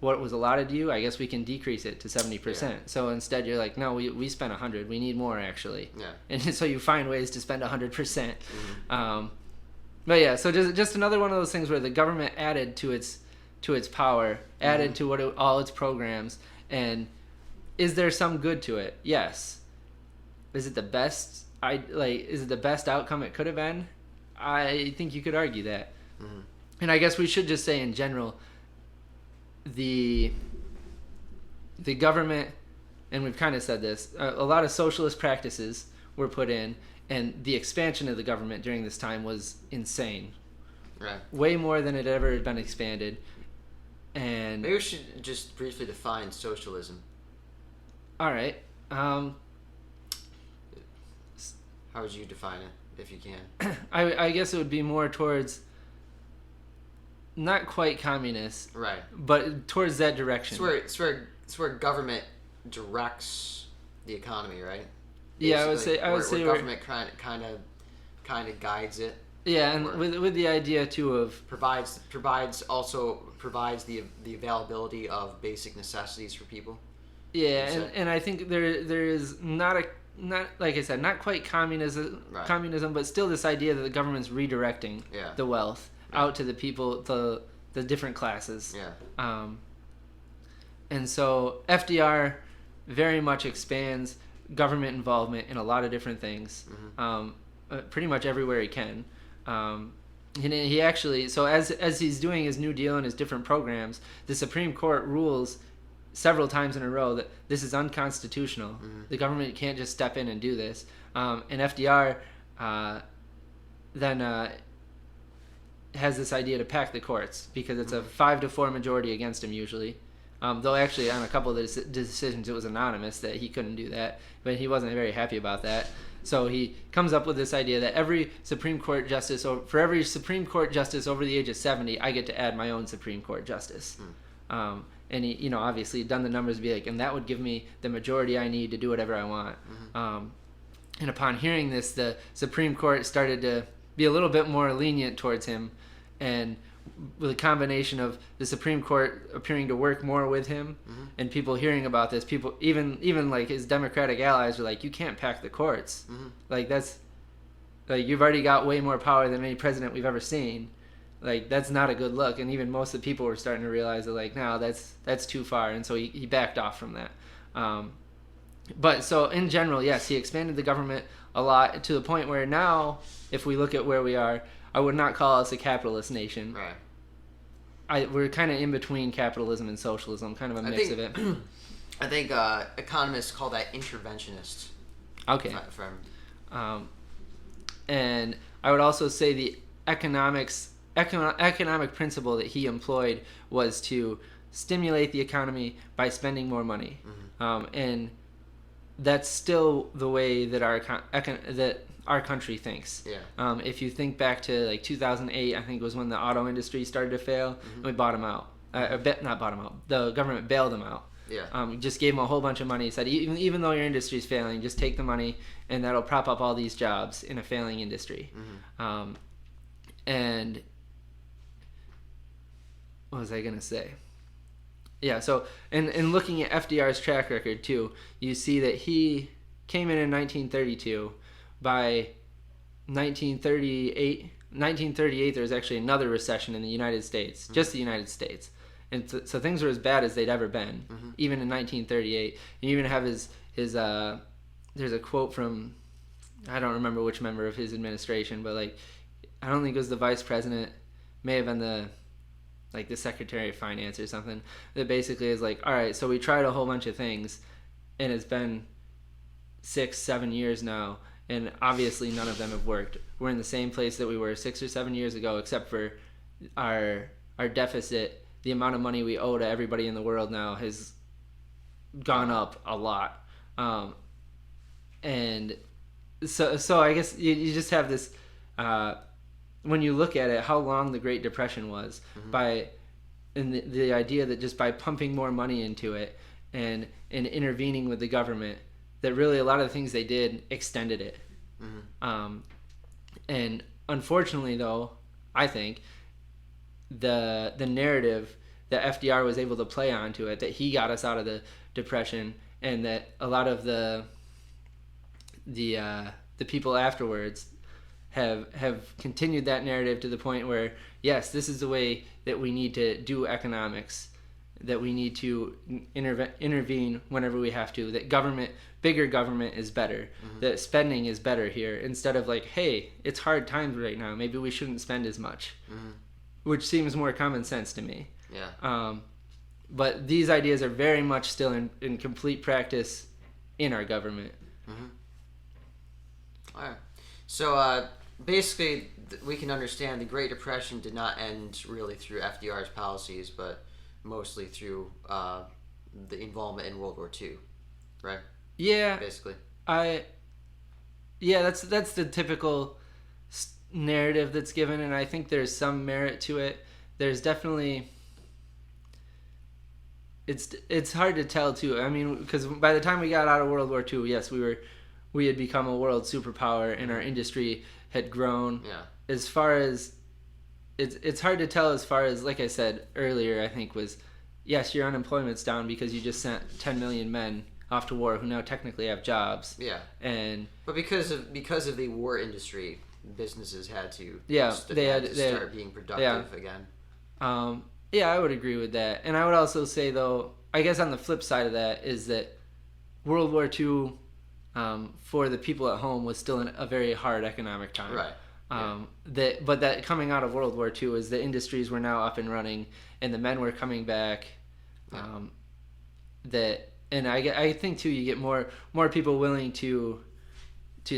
what was allotted to you, I guess we can decrease it to 70%. Yeah. So instead you're like, no, we spent 100. We need more actually. Yeah. And so you find ways to spend 100%. But yeah, so just another one of those things where the government added to its power, added to all its programs, and is there some good to it? Yes. Is it the best? Is it the best outcome it could have been? I think you could argue that. And I guess we should just say in general, the government, and we've kind of said this, a lot of socialist practices were put in, and the expansion of the government during this time was insane. Right. Way more than it ever had been expanded. And maybe we should just briefly define socialism. All right. How would you define it, if you can? I guess it would be more towards not quite communist, right? But towards that direction. It's where government directs the economy, right? Basically, yeah, I would say where government kind of guides it. Yeah, and with the idea too of provides the availability of basic necessities for people. Yeah, and I think there is not like I said, not quite communism, but still this idea that the government's redirecting the wealth out to the people, the different classes. Yeah. And so FDR very much expands government involvement in a lot of different things, pretty much everywhere he can. And he actually, so as he's doing his New Deal and his different programs, the Supreme Court rules several times in a row that this is unconstitutional. The government can't just step in and do this. And FDR then has this idea to pack the courts because it's a 5-4 majority against him usually. Though actually on a couple of the decisions it was anonymous that he couldn't do that, but he wasn't very happy about that. So he comes up with this idea that for every Supreme Court justice over the age of 70, I get to add my own Supreme Court justice. And he, obviously done the numbers to be like, and that would give me the majority I need to do whatever I want. And upon hearing this, the Supreme Court started to be a little bit more lenient towards him, and with a combination of the Supreme Court appearing to work more with him, and people hearing about this, people even like his Democratic allies are like, you can't pack the courts, like that's like you've already got way more power than any president we've ever seen, like that's not a good look. And even most of the people were starting to realize that like, no, that's too far, and so he backed off from that. But so in general, yes, he expanded the government a lot to the point where now, if we look at where we are, I would not call us a capitalist nation. Right. We're kind of in between capitalism and socialism, kind of a mix of it. I think economists call that interventionist. Okay. And I would also say the economic principle that he employed was to stimulate the economy by spending more money. And that's still the way that our country thinks. Yeah. If you think back to like 2008, I think was when the auto industry started to fail, and we bought them out. Not bought them out. The government bailed them out. Yeah. Just gave them a whole bunch of money. Said even though your industry is failing, just take the money, and that'll prop up all these jobs in a failing industry. And what was I gonna say? Yeah, so in looking at FDR's track record too, you see that he came in 1932. By 1938, there was actually another recession in the United States, just the United States. And so things were as bad as they'd ever been, even in 1938. And you even have his there's a quote from, I don't remember which member of his administration, but like, I don't think it was the vice president, may have been the Secretary of Finance or something, that basically is like, all right, so we tried a whole bunch of things, and it's been 6-7 years now, and obviously none of them have worked. We're in the same place that we were 6 or 7 years ago, except for our deficit. The amount of money we owe to everybody in the world now has gone up a lot. And so I guess you just have this, when you look at it, how long the Great Depression was, and the idea that just by pumping more money into it and intervening with the government, that really a lot of the things they did extended it. And unfortunately, though, I think the narrative that FDR was able to play onto it, that he got us out of the Depression, and that a lot of the people afterwards have continued that narrative to the point where, yes, this is the way that we need to do economics, that we need to intervene whenever we have to, that bigger government is better, that spending is better here, instead of like, hey, it's hard times right now, maybe we shouldn't spend as much, which seems more common sense to me. Yeah. But these ideas are very much still in complete practice in our government. All right. So basically, we can understand the Great Depression did not end really through FDR's policies, but mostly through the involvement in World War II, right? Yeah. Basically. That's the typical narrative that's given, and I think there's some merit to it. There's definitely... It's hard to tell too. I mean, because by the time we got out of World War II, yes, we had become a world superpower, and our industry had grown. Yeah. As far as it's hard to tell, as far as, like I said earlier, I think was, yes, your unemployment's down because you just sent 10 million men off to war who now technically have jobs. Yeah. But because of the war industry, businesses had to start being productive again. Yeah, I would agree with that. And I would also say, though, I guess on the flip side of that is that World War II, for the people at home, was still a very hard economic time. Right. That coming out of World War II is the industries were now up and running, and the men were coming back. Yeah. And I think too, you get more people willing to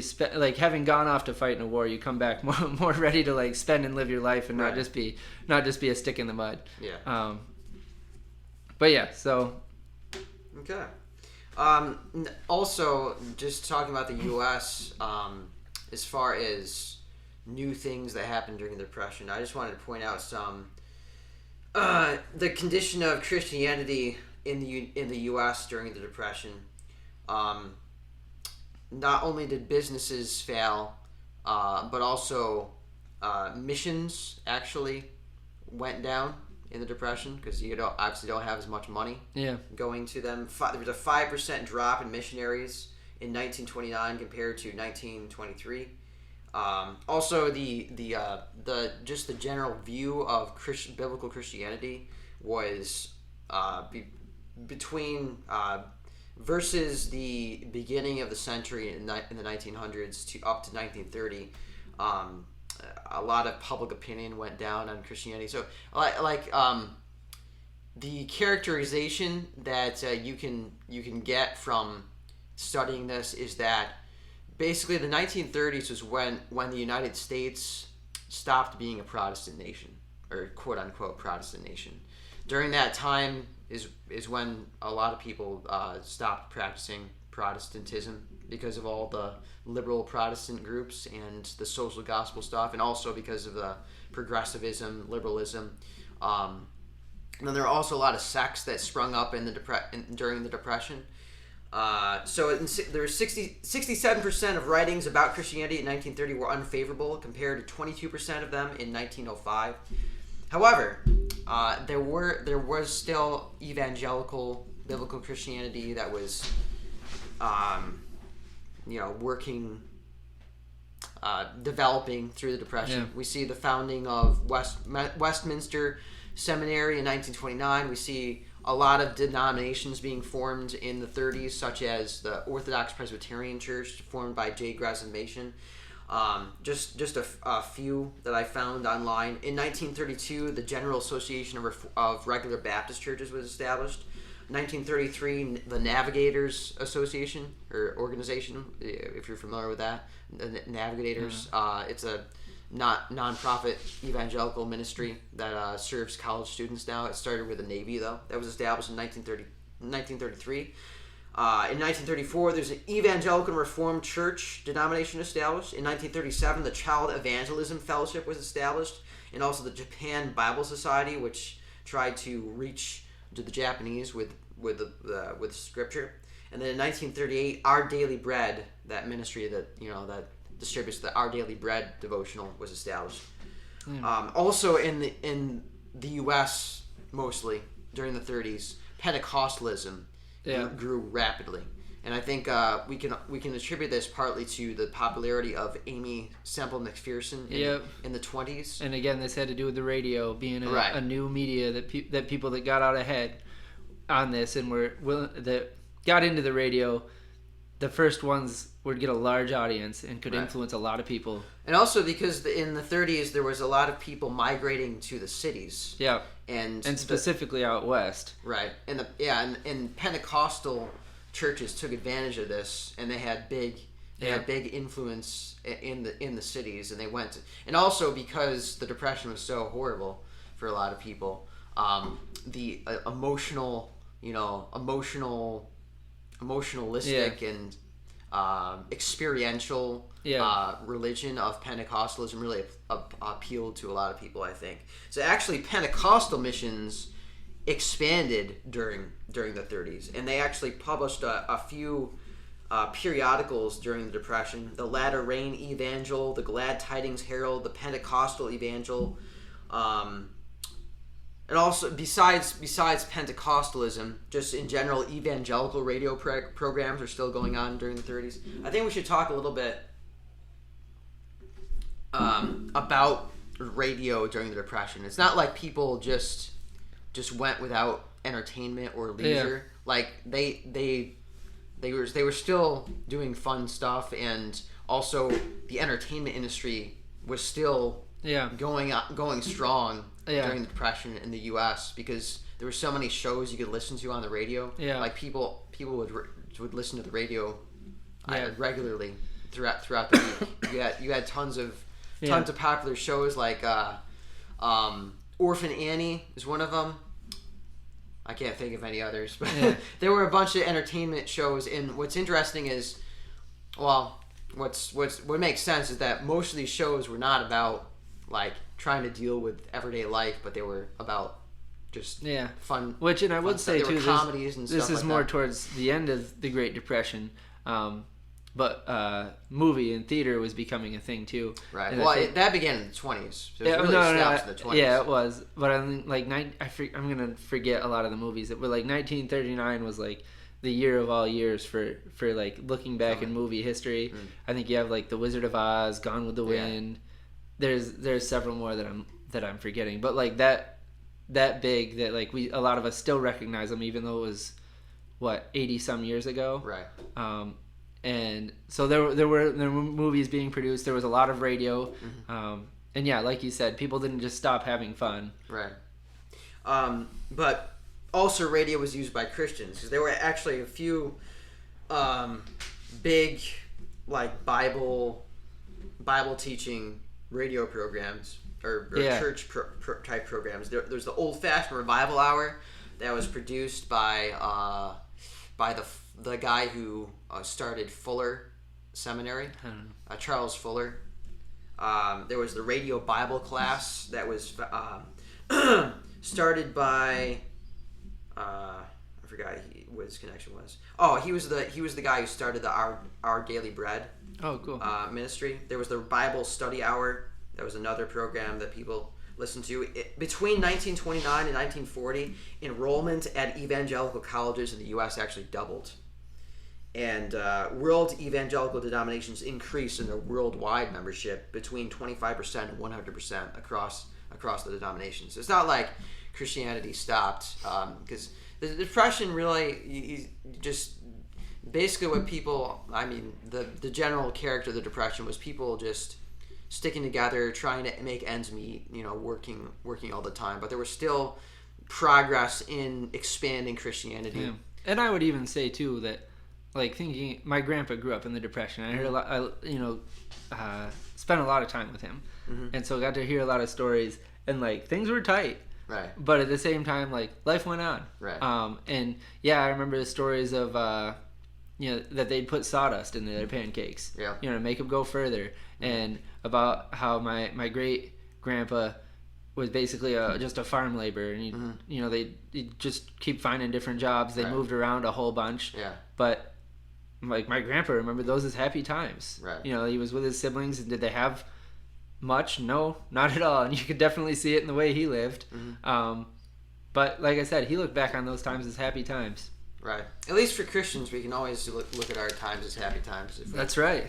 spend, like, having gone off to fight in a war, you come back more ready to like spend and live your life, and not just be a stick in the mud. Yeah. But yeah, so. Okay. Also, just talking about the U.S., as far as new things that happened during the Depression, I just wanted to point out some the condition of Christianity in the U.S. during the Depression. Not only did businesses fail, but also missions actually went down in the Depression because you obviously don't have as much money going to them. There was a 5% drop in missionaries in 1929 compared to 1923. Also, the just the general view of biblical Christianity was between versus the beginning of the century in the 1900s to up to 1930. A lot of public opinion went down on Christianity. So, the characterization that you can get from studying this is that basically the 1930s was when the United States stopped being a Protestant nation, or quote unquote Protestant nation. During that time is when a lot of people stopped practicing Protestantism because of all the liberal Protestant groups and the social gospel stuff, and also because of the progressivism, liberalism. And then there are also a lot of sects that sprung up during the Depression. So there were 67% of writings about Christianity in 1930 were unfavorable, compared to 22% of them in 1905. However, there was still evangelical biblical Christianity that was working, developing through the Depression. Yeah. We see the founding of Westminster Seminary in 1929. We see a lot of denominations being formed in the 30s, such as the Orthodox Presbyterian Church, formed by J. Gresham Machen. Just a few that I found online. In 1932, the General Association of Regular Baptist Churches was established. 1933, the Navigators Association or organization, if you're familiar with that, the Navigators. It's a non-profit evangelical ministry that serves college students now. It started with the Navy, though. That was established in 1933. In 1934, there's an Evangelical Reformed Church denomination established. In 1937, the Child Evangelism Fellowship was established, and also the Japan Bible Society, which tried to reach to the Japanese with Scripture. And then in 1938, Our Daily Bread, that ministry that distributes the Our Daily Bread devotional, was established. Also in the U.S. mostly during the 30s, Pentecostalism grew rapidly, and I think we can attribute this partly to the popularity of Amy Semple McPherson in the 20s. And again, this had to do with the radio being a new media that people that got out ahead on this and that got into the radio. The first ones would get a large audience and could influence a lot of people. And also because in the 30s there was a lot of people migrating to the cities. Yeah. And specifically out west. Right. And Pentecostal churches took advantage of this, and they had big influence in the cities, and they went and also because the Depression was so horrible for a lot of people, the emotionalistic and experiential religion of Pentecostalism really appealed to a lot of people, I think. So actually Pentecostal missions expanded during the 30s, and they actually published a few periodicals during the Depression: the Latter Rain Evangel, the Glad Tidings Herald, the Pentecostal Evangel. And also, besides Pentecostalism, just in general, evangelical radio programs are still going on during the 30s. I think we should talk a little bit about radio during the Depression. It's not like people just went without entertainment or leisure. Like they were still doing fun stuff, and also the entertainment industry was still going strong during the Depression in the U.S. because there were so many shows you could listen to on the radio. Yeah. Like people would listen to the radio regularly throughout the week. You had tons of popular shows like Orphan Annie is one of them. I can't think of any others, but there were a bunch of entertainment shows. And what's interesting is, what makes sense is that most of these shows were not about like trying to deal with everyday life, but they were about just fun. Which, and I would say too, comedies and stuff. This is more towards the end of the Great Depression. but movie and theater was becoming a thing too. Right. And Well, that began in the 20s. So it yeah, really established in the 20s. Yeah, it was. But I'm like, I'm gonna forget a lot of the movies. But like 1939 was like the year of all years for like looking back in movie history. Mm. I think you have like The Wizard of Oz, Gone with the Wind. There's several more that I'm forgetting. But like that big that like a lot of us still recognize them, even though it was 80 some years ago. Right. And so there were movies being produced. There was a lot of radio, and yeah, like you said, people didn't just stop having fun. Right. But also radio was used by Christians, because there were actually a few big like Bible teaching radio programs or church type programs. There's the Old Fashioned Revival Hour that was produced by the guy who started Fuller Seminary, Charles Fuller. There was the Radio Bible class that was started by I forgot what his connection was. Oh, he was the guy who started the Our Daily Bread. Oh, cool. Ministry. There was the Bible Study Hour. That was another program that people listened to. Between 1929 and 1940, enrollment at evangelical colleges in the U.S. actually doubled. And world evangelical denominations increased in their worldwide membership between 25% and 100% across the denominations. It's not like Christianity stopped, because the Depression really just basically what people, the general character of the Depression was people just sticking together, trying to make ends meet, working all the time. But there was still progress in expanding Christianity. Yeah. And I would even say too that, like, thinking, my grandpa grew up in the Depression. I heard a lot. Spent a lot of time with him, and so got to hear a lot of stories. And like things were tight, right? But at the same time, like life went on, right? And yeah, I remember the stories of that they'd put sawdust in their pancakes, to make them go further, and about how my great grandpa was basically just a farm laborer, and they'd just keep finding different jobs. They moved around a whole bunch, but like my grandpa remembered those as happy times. Right. He was with his siblings, and did they have much? No, not at all. And you could definitely see it in the way he lived. But like I said, he looked back on those times as happy times. Right. At least for Christians, we can always look at our times as happy times. That's right.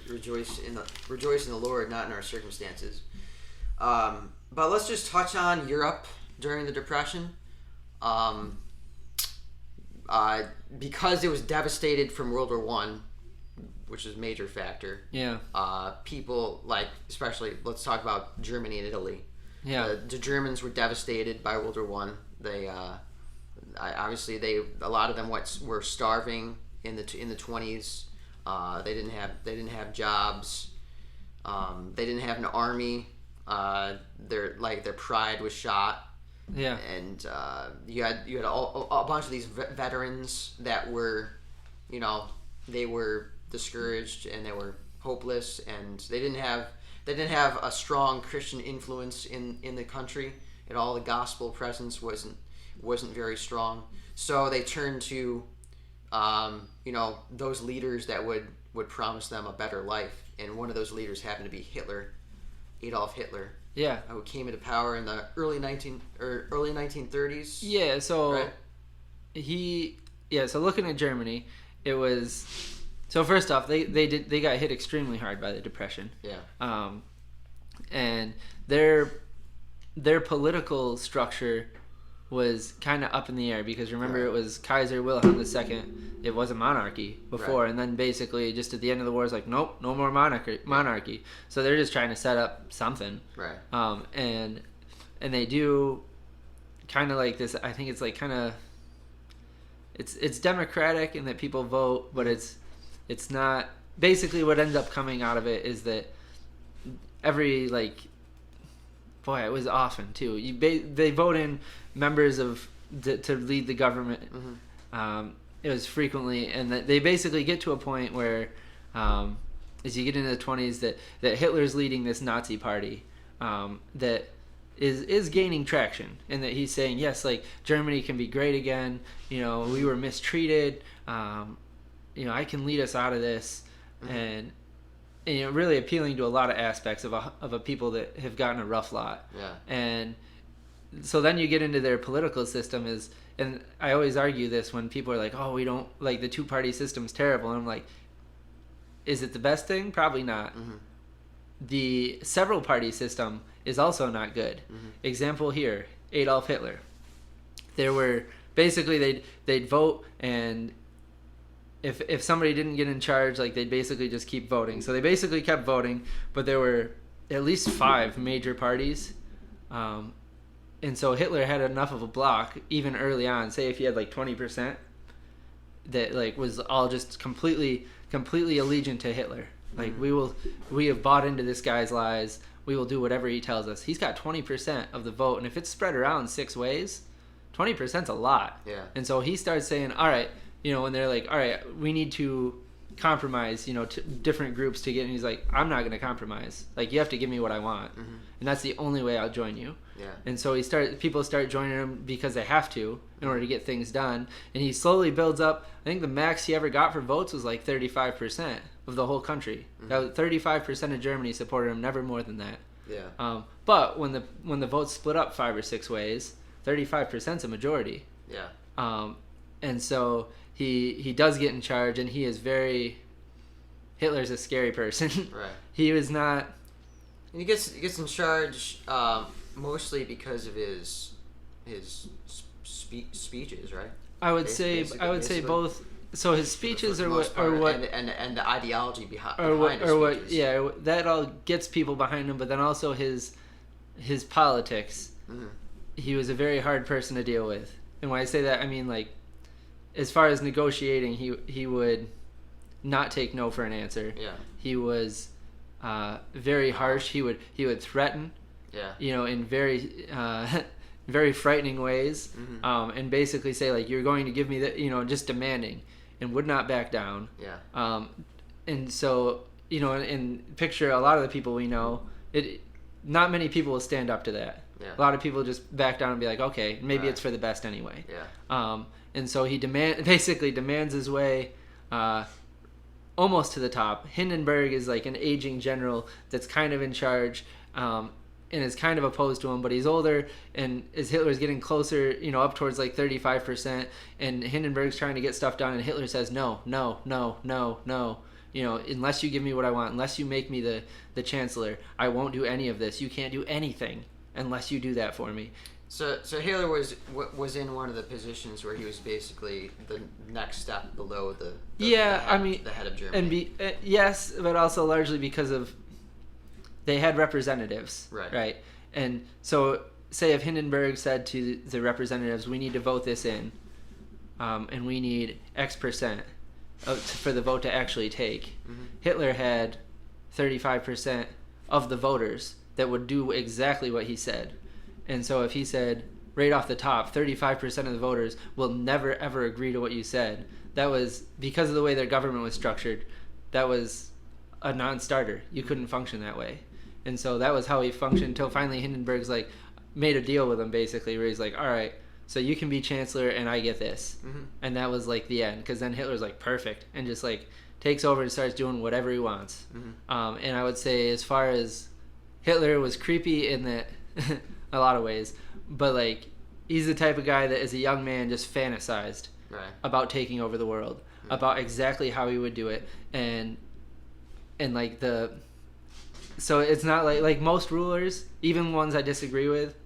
Rejoice in the Lord, not in our circumstances. But let's just touch on Europe during the Depression. Because it was devastated from World War One, which is a major factor. Yeah. People especially, let's talk about Germany and Italy. Yeah. The Germans were devastated by World War One. They obviously a lot of them were starving in the 20s. They didn't have jobs. They didn't have an army. Their pride was shot. Yeah. And you had a bunch of these veterans that were, they were discouraged and they were hopeless, and they didn't have a strong Christian influence in the country at all. The gospel presence wasn't very strong, so they turned to those leaders that would promise them a better life, and one of those leaders happened to be Adolf Hitler. Yeah, who came into power in the early 1930s. Yeah, so right? So looking at Germany, it was. So first off, they got hit extremely hard by the Depression. Yeah. And their political structure was kind of up in the air, because remember, it was Kaiser Wilhelm II. It was a monarchy before, and then basically just at the end of the war, it's like, nope, no more monarchy. So they're just trying to set up something. Right. And they do kind of like this. I think it's like kind of it's democratic in that people vote, but it's not. Basically, what ends up coming out of it is that every boy, it was often too. They vote in members to lead the government. It was frequently, and they basically get to a point where, as you get into the 20s, that Hitler's leading this Nazi party that is gaining traction, and that he's saying, yes, Germany can be great again. We were mistreated. I can lead us out of this. and really appealing to a lot of aspects of a people that have gotten a rough lot. Yeah. And so then you get into their political system and I always argue this when people are like, oh, we don't like the two-party system's terrible, and I'm like, is it the best thing? Probably not. The several party system is also not good. Example here, Adolf Hitler. There were basically they'd vote, and if somebody didn't get in charge, like they'd basically just keep voting. So they basically kept voting, but there were at least 5 major parties. And so Hitler had enough of a block even early on. Say if he had like 20% that like was all just completely allegiant to Hitler. Like we have bought into this guy's lies. We will do whatever he tells us. He's got 20% of the vote, and if it's spread around 6 ways, 20%'s a lot. Yeah. And so he starts saying, all right, when they're like, all right, we need to compromise, different groups to get, and he's like, I'm not going to compromise. Like, you have to give me what I want. And that's the only way I'll join you. Yeah. And so people start joining him because they have to in order to get things done. And he slowly builds up. I think the max he ever got for votes was like 35% of the whole country. That was 35% of Germany supported him, never more than that. Yeah. But when the votes split up 5 or 6 ways, 35%'s a majority. Yeah. And so he does get in charge, and he is Hitler's a scary person. Right. He was not. And he gets in charge mostly because of his speeches, right? I would say both. So his speeches are what and the ideology behind what that all gets people behind him, but then also his politics. He was a very hard person to deal with. And when I say that, I mean, like, as far as negotiating, he would not take no for an answer. Yeah. He was very harsh. He would threaten. Yeah. In very very frightening ways, and basically say, like, you're going to give me the, just demanding, and would not back down. Yeah. And so, and picture a lot of the people we know, not many people will stand up to that. Yeah. A lot of people just back down and be like, okay, maybe it's for the best anyway. Yeah. And so he basically demands his way almost to the top. Hindenburg is like an aging general that's kind of in charge, and is kind of opposed to him, but he's older, and as Hitler's getting closer, up towards like 35%, and Hindenburg's trying to get stuff done, and Hitler says, no, unless you give me what I want, unless you make me the chancellor, I won't do any of this. You can't do anything unless you do that for me. So Hitler was in one of the positions where he was basically the next step below the head of Germany. Yes, but also largely because of they had representatives, right? And so, say if Hindenburg said to the representatives, "We need to vote this in, and we need X% for the vote to actually take," Hitler had 35% of the voters that would do exactly what he said. And so if he said, right off the top, 35% of the voters will never, ever agree to what you said, that was, because of the way their government was structured, that was a non-starter. You couldn't function that way. And so that was how he functioned until finally Hindenburg's like, made a deal with him, basically, where he's like, all right, so you can be chancellor and I get this. And that was like the end, because then Hitler's like, perfect, and just like takes over and starts doing whatever he wants. And I would say, as far as Hitler was creepy in that a lot of ways, but like he's the type of guy that as a young man just fantasized about taking over the world, about exactly how he would do it, and like so it's not like most rulers, even ones I disagree with,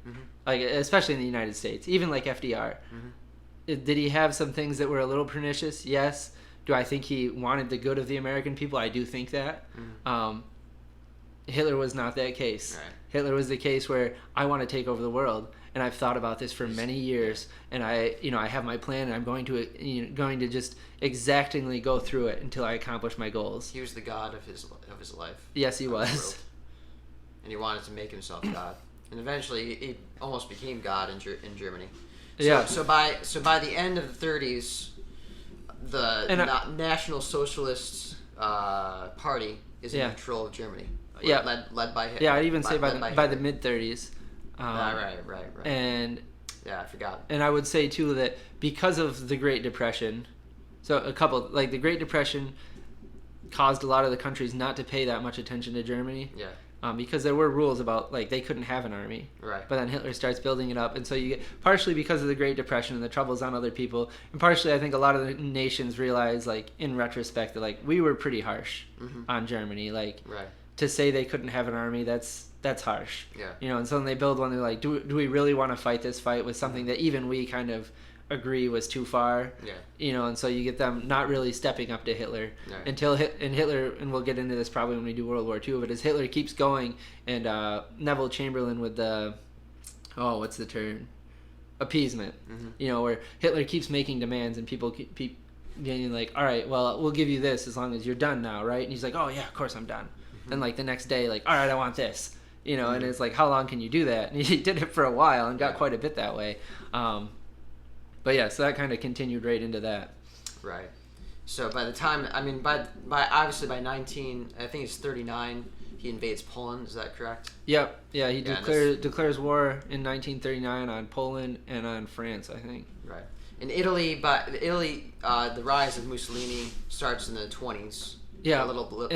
like especially in the United States, even like FDR. Did he have some things that were a little pernicious? Yes. Do I think he wanted the good of the American people? I do think that. Hitler was not that case. Hitler was the case where I want to take over the world, and I've thought about this for many years, and I have my plan, and I'm going to just exactingly go through it until I accomplish my goals. He was the god of his life. Yes, he was. And he wanted to make himself god, and eventually he almost became god in Germany. So by the end of the 30s, the National Socialist Party is in control of Germany. Led by Hitler. Yeah, I'd even say by the mid-30s. Right. And I forgot. And I would say too that because of the Great Depression, so a couple, like the Great Depression, caused a lot of the countries not to pay that much attention to Germany. Yeah. Because there were rules about, like, they couldn't have an army. Right. But then Hitler starts building it up, and so you get, partially because of the Great Depression and the troubles on other people, and partially I think a lot of the nations realize, like, in retrospect, that, like, we were pretty harsh on Germany. Like, Right. to say they couldn't have an army, that's harsh. Yeah. You know, and so when they build one, they're like, do we really want to fight this fight with something that even we kind of agree was too far? Yeah. You know, and so you get them not really stepping up to Hitler until Hitler, and we'll get into this probably when we do World War II, but as Hitler keeps going, and Neville Chamberlain with the, what's the term? Appeasement. You know, where Hitler keeps making demands and people keep getting like, all right, well, we'll give you this as long as you're done now, right? And he's like, oh yeah, of course I'm done. And like the next day, like, all right, I want this. You know, and it's like, how long can you do that? And he did it for a while and got quite a bit that way. But yeah, so that kind of continued right into that. Right. So by the time, I mean, by obviously by 1939, he invades Poland. Is that correct? Yep. Yeah, he declares war in 1939 on Poland and on France, I think. Right. In Italy, the rise of Mussolini starts in the 20s. Yeah, a little bit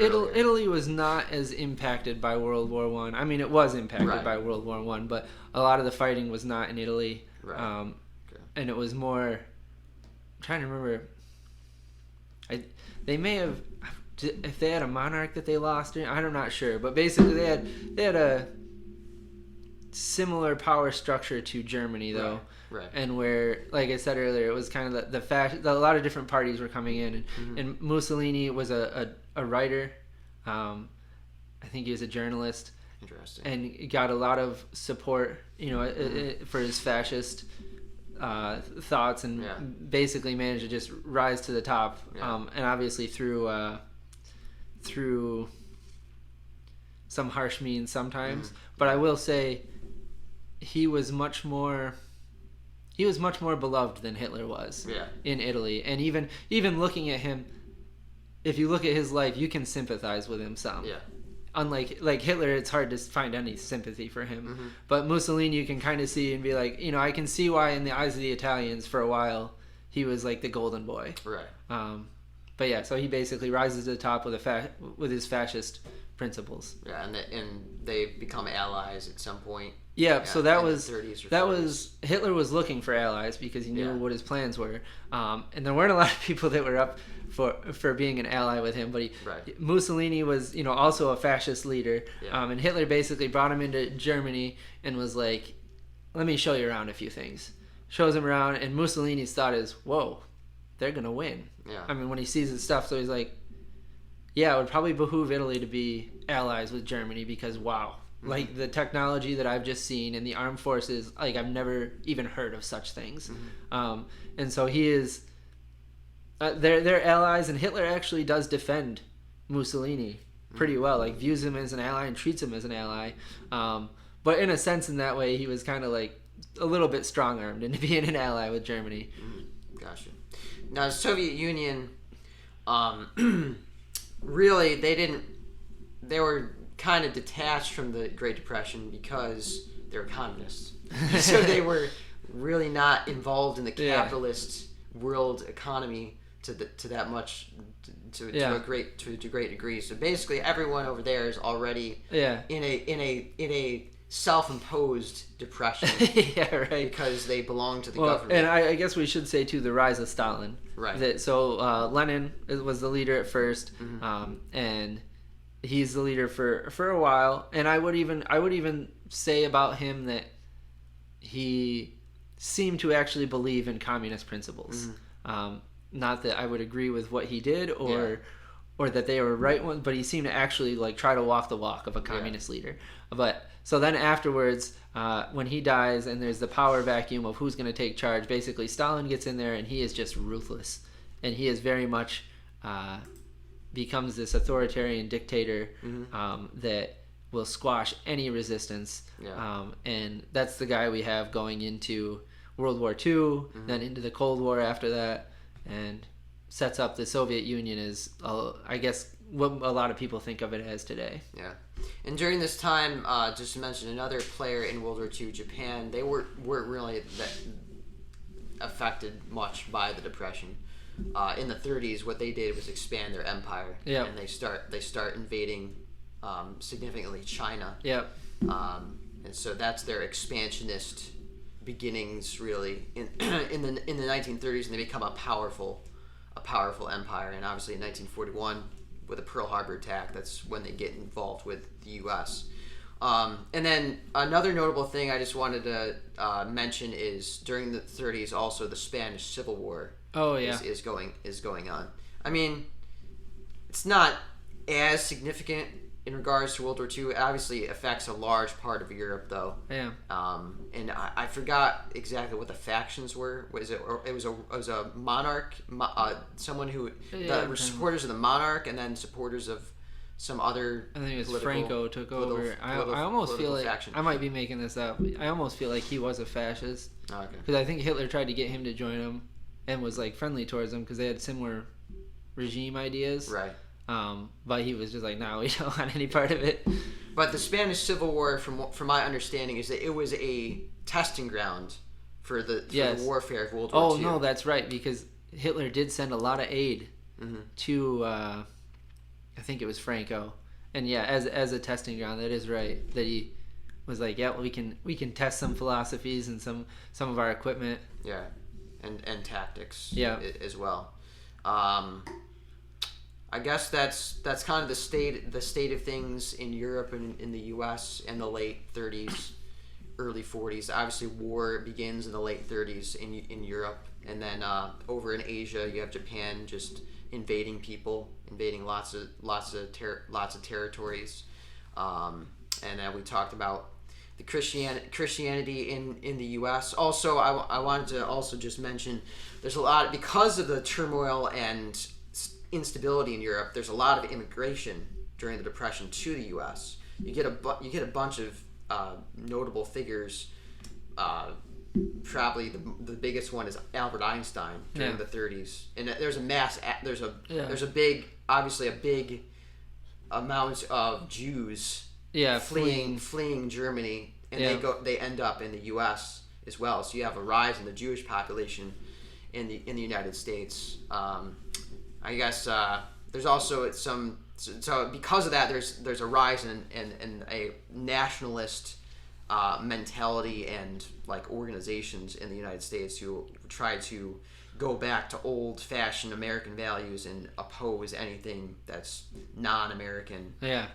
earlier. Italy was not as impacted by World War One. I mean, it was impacted by World War One, but a lot of the fighting was not in Italy. Right. And it was more. I'm trying to remember. They may have, if they had a monarch that they lost. I'm not sure, but basically they had a similar power structure to Germany, though. Right. And where, like I said earlier, it was kind of a lot of different parties were coming in, and Mussolini was a writer. I think he was a journalist. Interesting. And he got a lot of support, you know, for his fascist thoughts, and basically managed to just rise to the top. And obviously through some harsh means sometimes. But I will say, he was much more beloved than Hitler was in Italy. And even looking at him, if you look at his life, you can sympathize with him some. Yeah. Unlike Hitler, it's hard to find any sympathy for him. But Mussolini, you can kind of see and be like, you know, I can see why in the eyes of the Italians for a while he was like the golden boy. Right. But yeah, so he basically rises to the top with his fascist principles. Yeah, and they become allies at some point. Yeah, so that was 30s or 40s. that was Hitler was looking for allies because he knew what his plans were, and there weren't a lot of people that were up for being an ally with him. But Mussolini was, you know, also a fascist leader, and Hitler basically brought him into Germany and was like, "Let me show you around a few things." Shows him around, and Mussolini's thought is, "Whoa, they're gonna win." Yeah. I mean, when he sees his stuff, so he's like, "Yeah, it would probably behoove Italy to be allies with Germany because wow." Like the technology that I've just seen and the armed forces, like I've never even heard of such things. And so he is, they're allies, and Hitler actually does defend Mussolini pretty well, like views him as an ally and treats him as an ally. But in a sense, in that way, he was kind of like a little bit strong-armed into being an ally with Germany. Gotcha. Now, the Soviet Union, really, they were kind of detached from the Great Depression because they were communists. So they were really not involved in the capitalist world economy to that much, to a great degree. So basically, everyone over there is already in a self-imposed depression. Because they belong to the government. And I guess we should say too the rise of Stalin. Right. So Lenin was the leader at first, and he's the leader for a while, and I would even say about him that he seemed to actually believe in communist principles. Not that I would agree with what he did or that they were right ones, but he seemed to actually like try to walk the walk of a communist leader. But so then afterwards, when he dies and there's the power vacuum of who's going to take charge, basically Stalin gets in there and he is just ruthless, and he is very much becomes this authoritarian dictator that will squash any resistance. And that's the guy we have going into World War II, then into the Cold War after that, and sets up the Soviet Union as, I guess, what a lot of people think of it as today. Yeah. And during this time, just to mention another player in World War II, Japan, they weren't really that affected much by the Depression. in the 30s, what they did was expand their empire. Yep. And they start invading significantly China. Yep. And so that's their expansionist beginnings, really, in the 1930s, and they become a powerful empire. And obviously in 1941, with the Pearl Harbor attack, that's when they get involved with the U.S. And then another notable thing I just wanted to mention is during the 30s, also the Spanish Civil War. Oh yeah. is going on. I mean, it's not as significant in regards to World War II. It obviously affects a large part of Europe, though. Yeah. And I forgot exactly what the factions were. It was a monarch, someone who the supporters of the monarch, and then supporters of some other. I think it was Franco took over. I almost feel like faction. I might be making this up. I almost feel like he was a fascist. Okay. Because I think Hitler tried to get him to join him, and was like friendly towards him because they had similar regime ideas. Right. But he was just like, no, we don't want any part of it. But the Spanish Civil War, from my understanding, is that it was a testing ground for the warfare of World War II. Oh no, that's right, because Hitler did send a lot of aid to, I think it was Franco, and yeah, as a testing ground. That is right. That he was like, yeah, well, we can test some philosophies and some of our equipment. Yeah, and tactics. Yeah. As well. I guess that's kind of the state of things in Europe and in the U.S. in the late 30s, early 40s. Obviously, war begins in the late 30s in Europe, and then over in Asia, you have Japan just invading lots of territories, and then we talked about the Christianity in the U.S. Also, I wanted to also just mention there's a lot because of the turmoil and instability in Europe. There's a lot of immigration during the Depression to the U.S. You get a bunch of notable figures. Probably the biggest one is Albert Einstein during the 30s, and there's a big amount of Jews fleeing Germany, and they end up in the U.S. as well. So you have a rise in the Jewish population in the United States. I guess there's also so because of that there's a rise in a nationalist mentality and like organizations in the United States who try to go back to old-fashioned American values and oppose anything that's non-American. Yeah.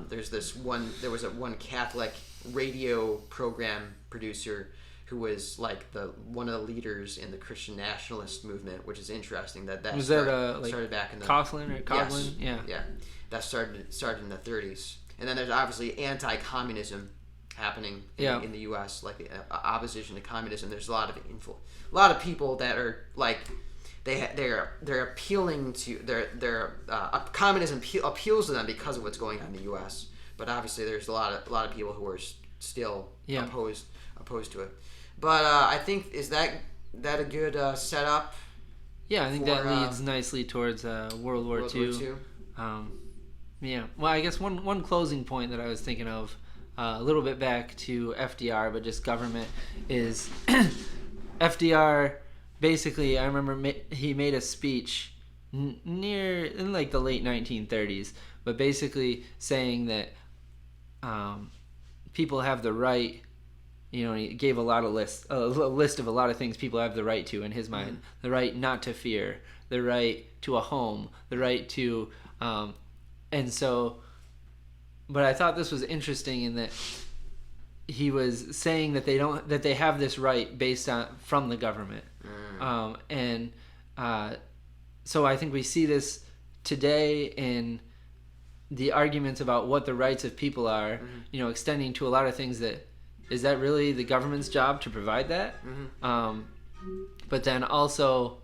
There was one Catholic radio program producer who was like one of the leaders in the Christian nationalist movement, which is interesting. Started back in the Coughlin or Coughlin? Yes, yeah. That started in the 30s, and then there's obviously anti-communism happening in the U.S., like the opposition to communism. There's a lot of people that are like they're appealing to communism appeals to them because of what's going on in the U.S. But obviously there's a lot of people who are still opposed to it. But I think is that a good setup? Yeah, I think that leads nicely towards World War II. Yeah. Well, I guess one closing point that I was thinking of, a little bit back to FDR, but just government, is FDR basically, I remember he made a speech in like the late 1930s, but basically saying that people have the right, he gave a list of a lot of things people have the right to in his mind. Mm-hmm. The right not to fear, the right to a home, the right to, and so, but I thought this was interesting in that he was saying that they have this right based on from the government. So I think we see this today in the arguments about what the rights of people are, extending to a lot of things that, is that really the government's job to provide that? Mm-hmm. But then also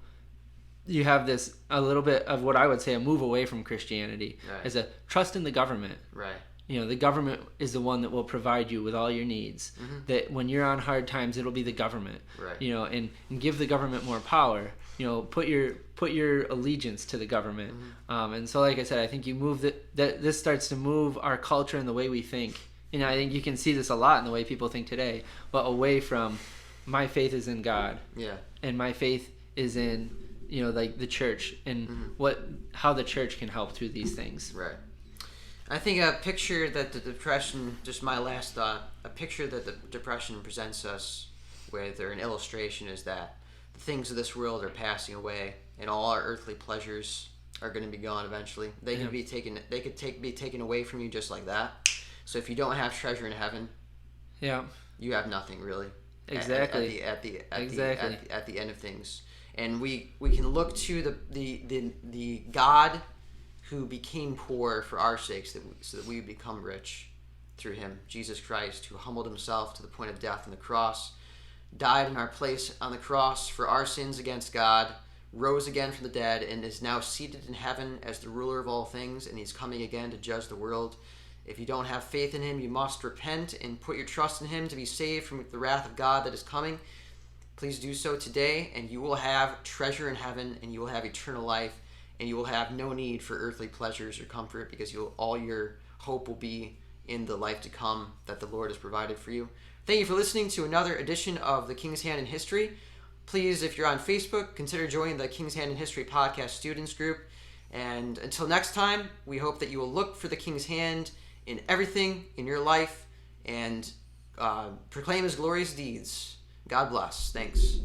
you have this, a little bit of what I would say a move away from Christianity, as a trust in the government. Right. The government is the one that will provide you with all your needs. Mm-hmm. That when you're on hard times, it'll be the government. Right. And give the government more power. Put your allegiance to the government. Mm-hmm. And so, like I said, I think you move that this starts to move our culture and the way we think. I think you can see this a lot in the way people think today, but away from my faith is in God. Yeah. And my faith is in like the church and how the church can help through these things. Right. I think a picture that the depression, just my last thought, a picture that the depression presents us with, or an illustration, is that the things of this world are passing away, and all our earthly pleasures are going to be gone eventually. They can be taken. They could be taken away from you just like that. So if you don't have treasure in heaven, you have nothing really. Exactly. At the end of things, and we can look to the God who became poor for our sakes, so that we would become rich through him, Jesus Christ, who humbled himself to the point of death on the cross, died in our place on the cross for our sins against God, rose again from the dead, and is now seated in heaven as the ruler of all things, and he's coming again to judge the world. If you don't have faith in him, you must repent and put your trust in him to be saved from the wrath of God that is coming. Please do so today, and you will have treasure in heaven, and you will have eternal life, and you will have no need for earthly pleasures or comfort, because all your hope will be in the life to come that the Lord has provided for you. Thank you for listening to another edition of The King's Hand in History. Please, if you're on Facebook, consider joining the King's Hand in History podcast students group. And until next time, we hope that you will look for the King's Hand in everything in your life and proclaim his glorious deeds. God bless. Thanks.